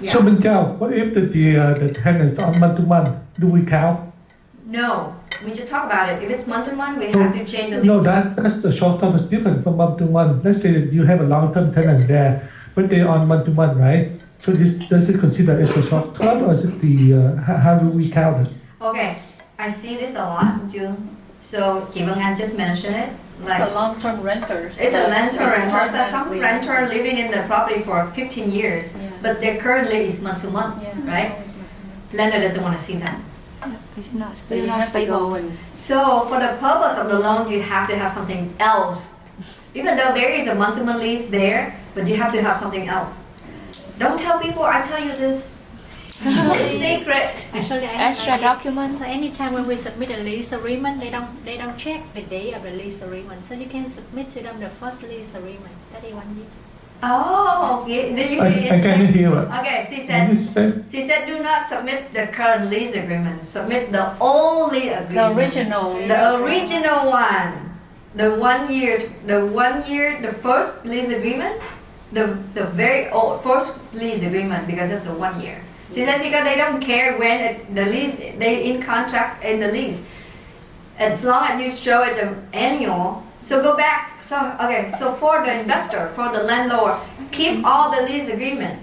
Yeah. So Minh Châu, what if the tenants on month to month? Do we count? No, we just talk about it. If it's month to month, we So- have to change the lease. No, that's the short term is different from month to month. Let's say that you have a long term tenant there, but they're on month to month, right? So does it consider as a short term or is it how do we count it? Okay, I see this a lot, June. So Chị Vân Anh just mentioned it. It's a long-term renters. It's a renter. So some permanently renter living in the property for 15 years, Yeah. but their current lease is month to month, Yeah, it's right? always month-to-month. Lender doesn't want to see that. It's not So still you not have to stable. go and So for the purpose of the loan, you have to have something else. Even though there is a month-to-month lease there, but you have to have something else. Don't tell people I tell you this. It's secret. Actually, Extra documents. So anytime when we submit a lease agreement, they don't check the date of the lease agreement. So you can submit to them the first lease agreement that they want you. Oh, okay. Then you I can't hear it. Okay, she said do not submit the current lease agreement. Submit the old lease agreement. the original. lease The agreement. original one. The 1 year, the first lease agreement, the very old first lease agreement because it's a 1 year. She said because they don't care when the lease, they in contract in the lease. As long as you show it the annual. So go back. So okay. So for the investor, for the landlord, keep all the lease agreement,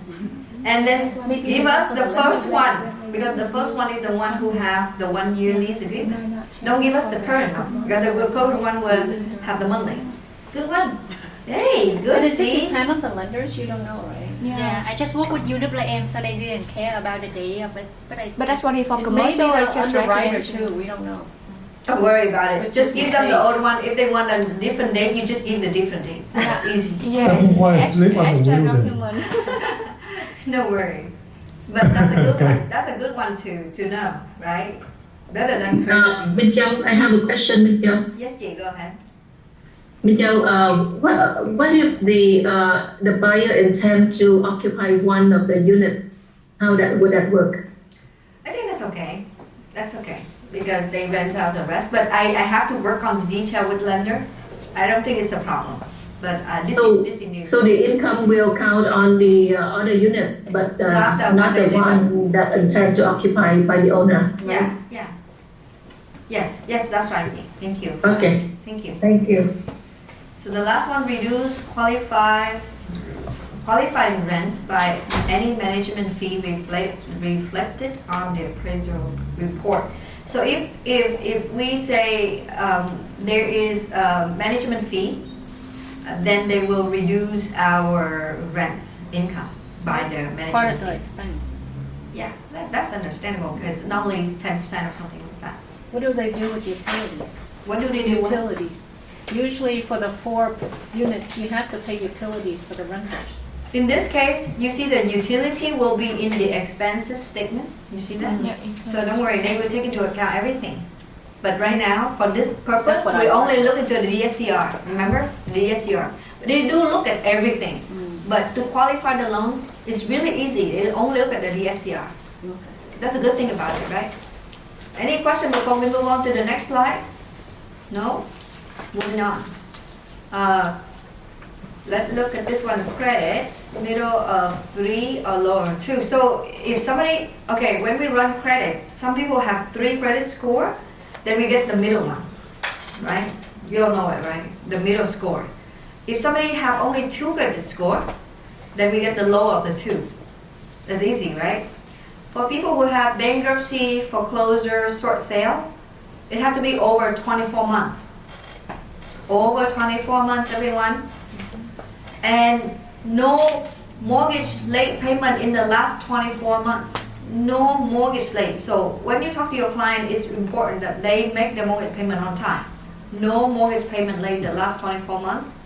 and then give us the first one because the first one is the one who have the 1 year lease agreement. Don't give us the current one because the current one will have the monthly. Good one. Hey, good But to does it see. depend on the lenders? You don't know, right? Yeah, I just work with UWM, so they didn't care about the day of it. But that's only for It commercial may or be the just underwriter residential. too. We don't know. Don't worry about it. But Just just give be them the safe. old one. If they want a different date, you just give the different date. It's not easy. Some want to sleep on the Extra wheel then. document. No worry. But that's a good Okay. one. That's a good one to know, right? Better than credit. Minh Châu, I have a question, Minh Châu. Yes, Jay, go ahead. Minh Châu, what if the buyer intend to occupy one of the units? How would that work? I think that's okay. That's okay because they rent out the rest. But I have to work on the detail with lender. I don't think it's a problem. But this is new. So the income will count on the other units, but not the one that intend to occupy by the owner. Yeah, yeah. Yes, that's right. Thank you. Okay. Thank you. Thank you. So the last one, reduce qualifying rents by any management fee reflected on the appraisal report. So if we say there is a management fee, then they will reduce our rents income by the management Part of the fee. expense. Yeah, that's understandable because normally it's 10% or something like that. What do they do with utilities? What do they do? Utilities. Usually for the 4 units, you have to pay utilities for the renters. In this case, you see the utility will be in the expenses statement. You see that? Yeah, So don't worry, they will take into account everything. But right now, for this purpose, That's what we I only like. look into the DSCR. Remember? The DSCR. But they do look at everything. But to qualify the loan, it's really easy. They only look at the DSCR. Okay. That's a good thing about it, right? Any question before we move on to the next slide? No? Moving on. Let's look at this one, credits, middle of 3 or lower 2. So if somebody, okay, when we run credit, some people have 3 credit score, then we get the middle one, right? You all know it, right? The middle score. If somebody have only 2 credit score, then we get the lower of the 2. That's easy, right? For people who have bankruptcy, foreclosure, short sale, it has to be over 24 months. Over 24 months, everyone. And no mortgage late payment in the last 24 months. No mortgage late. So when you talk to your client, it's important that they make the mortgage payment on time. No mortgage payment late in the last 24 months.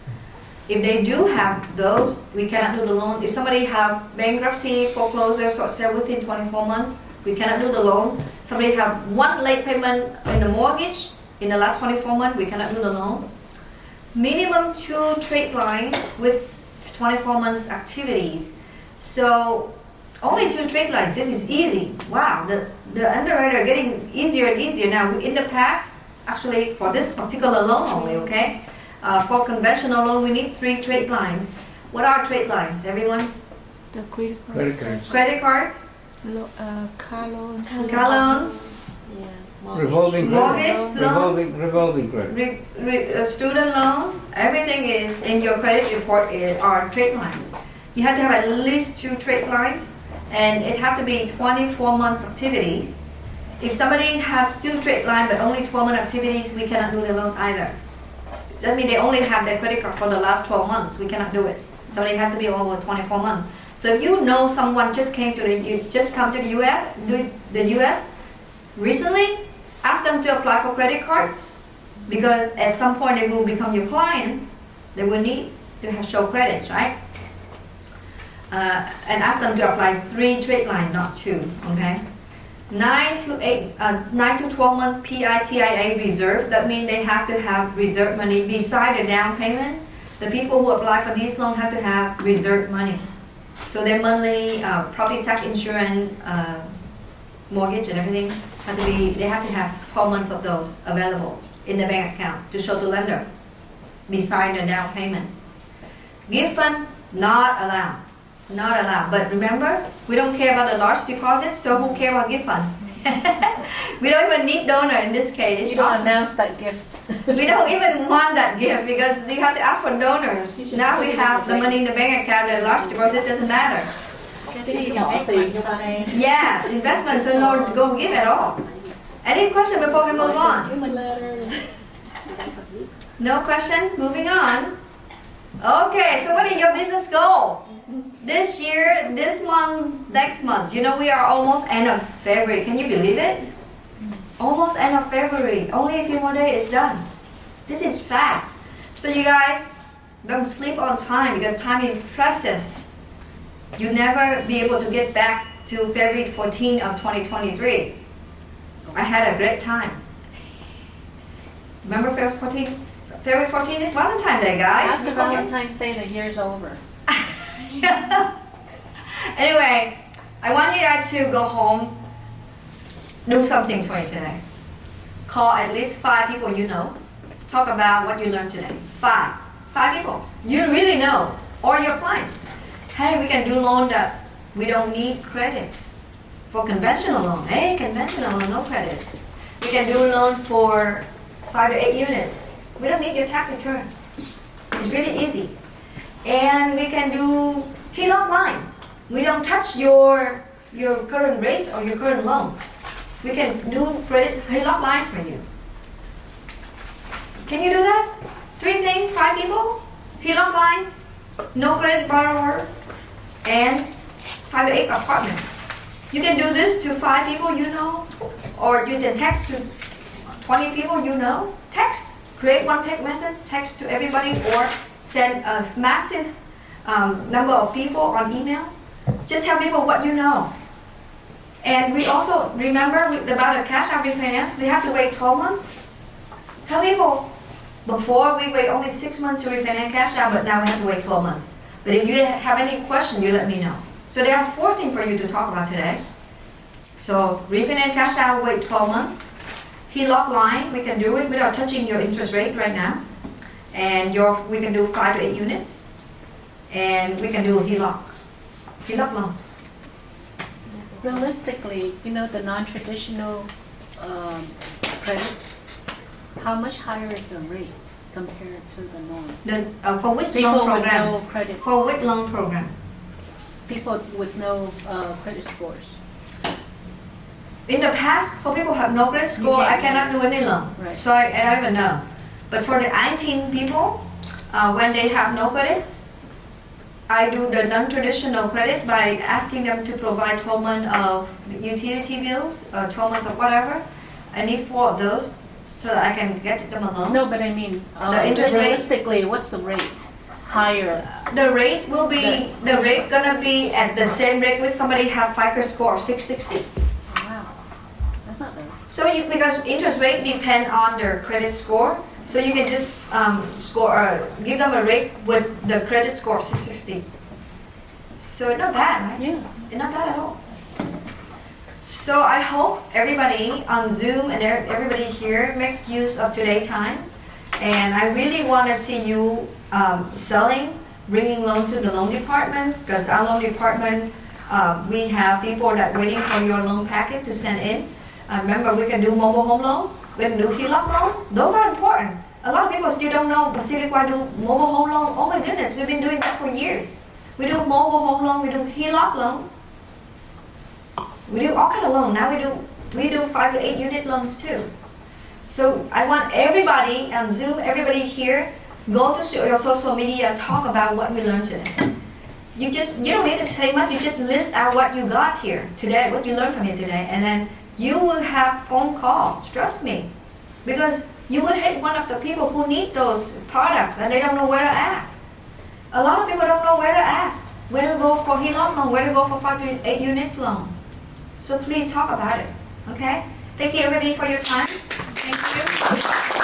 If they do have those, we cannot do the loan. If somebody have bankruptcy, foreclosure, short sale within 24 months, we cannot do the loan. Somebody have 1 late payment in the mortgage in the last 24 months, we cannot do the loan. Minimum 2 trade lines with 24 months activities. So only 2 trade lines, this is easy. Wow, the underwriter getting easier and easier now. In the past, actually for this particular loan only, okay? For conventional loan, we need 3 trade lines. What are trade lines, everyone? The credit card. Credit cards. Credit cards, car loans. car loans, Revolving mortgage credit. loan, Revolving credit. student loan, everything is in your credit report are trade lines. You have to have at least 2 trade lines, and it have to be 24 months activities. If somebody have 2 trade lines but only 12 month activities, we cannot do the loan either. That means they only have their credit card for the last 12 months. We cannot do it. So they have to be over 24 months. So if you know someone just come to the US recently, ask them to apply for credit cards, because at some point they will become your clients. They will need to have show credits, right? And ask them to apply 3 trade lines, not 2. Okay. 9 to 12 month PITIA reserve. That means they have to have reserve money beside the down payment. The people who apply for these loans have to have reserve money. So their monthly property tax, insurance, mortgage, and everything they have to have 12 months of those available in the bank account to show the lender beside the down payment. Gift fund, not allowed. Not allowed. But remember, we don't care about the large deposits, so who care about gift fund? We don't even need donor in this case. It's You don't awesome. announce that gift. We don't even want that gift because we have to ask for donors. You just Now put we it in have the the bank. money in the bank account, the large deposit doesn't matter. Cái này là cái tiền cho ba em. Yeah, investment, so no go give at all. Any question before we move on? No question? Moving on. Okay, so what is your business goal? This year, this month, next month. You know we are almost end of February. Can you believe it? Almost end of February. Only a few more days, it's done. This is fast. So you guys, don't sleep on time because time is precious. You never be able to get back to February 14 of 2023. I had a great time. Remember February 14? February 14 is Valentine's Day, guys. After Valentine's Day, the year's over. Anyway, I want you guys to go home, do something for you today. Call at least 5 people you know. Talk about what you learned today. 5 people you really know, or your clients. Hey, we can do loan that we don't need credits. For conventional loan, hey, conventional loan, no credits. We can do loan for 5 to 8 units. We don't need your tax return. It's really easy. And we can do HELOC line. We don't touch your current rates or your current loan. We can do credit HELOC line for you. Can you do that? 3 things, 5 people, HELOC lines, no credit borrower, and 5 to 8 apartment. You can do this to 5 people you know, or you can text to 20 people you know. Text, create one text message, text to everybody, or send a massive number of people on email. Just tell people what you know. And we also remember about a cash out refinance, we have to wait 12 months. Tell people, before we wait only 6 months to refinance cash out, but now we have to wait 12 months. But if you have any question, you let me know. So there are 4 things for you to talk about today. So refinance cash out, wait 12 months. HELOC line, we can do it without touching your interest rate right now. And we can do 5 to 8 units. And we can do HELOC loan. Realistically, the non-traditional credit, how much higher is the rate compared to the norm? For which People loan program? with no credit. For which loan program? People with no credit scores. In the past, for people who have no credit score, I cannot do any loan. Right. So I don't even know. But for the 19 people, when they have no credits, I do the non-traditional credit by asking them to provide 12 months of utility bills, 12 months of whatever. I need 4 of those so that I can get them a loan. No, but I mean, The interest rate? realistically, what's the rate? Higher. The rate will be, the rate gonna be at the same rate with somebody have FICO score of 660. Wow, that's not bad. So because interest rate depend on their credit score, so you can just give them a rate with the credit score of 660. So it's not bad, right? Yeah. It's not bad at all. So I hope everybody on Zoom and everybody here makes use of today's time. And I really want to see you bringing loan to the loan department, because our loan department, we have people that waiting for your loan packet to send in. Remember, we can do mobile home loan, we can do HELOC loan. Those are important. A lot of people still don't know Pacificwide do mobile home loan. Oh my goodness, we've been doing that for years. We do mobile home loan, we do HELOC loan. We do all kind of loan. Now we do 5 to 8 unit loans too. So I want everybody on Zoom, everybody here, go to your social media and talk about what we learned today. You don't need to say much, you just list out what you got here today, what you learned from here today, and then you will have phone calls, trust me. Because you will hit one of the people who need those products and they don't know where to ask. A lot of people don't know where to ask, where to go for HELOC loan, where to go for 5 to 8 units loan. So please talk about it, okay? Thank you everybody for your time. Thank you.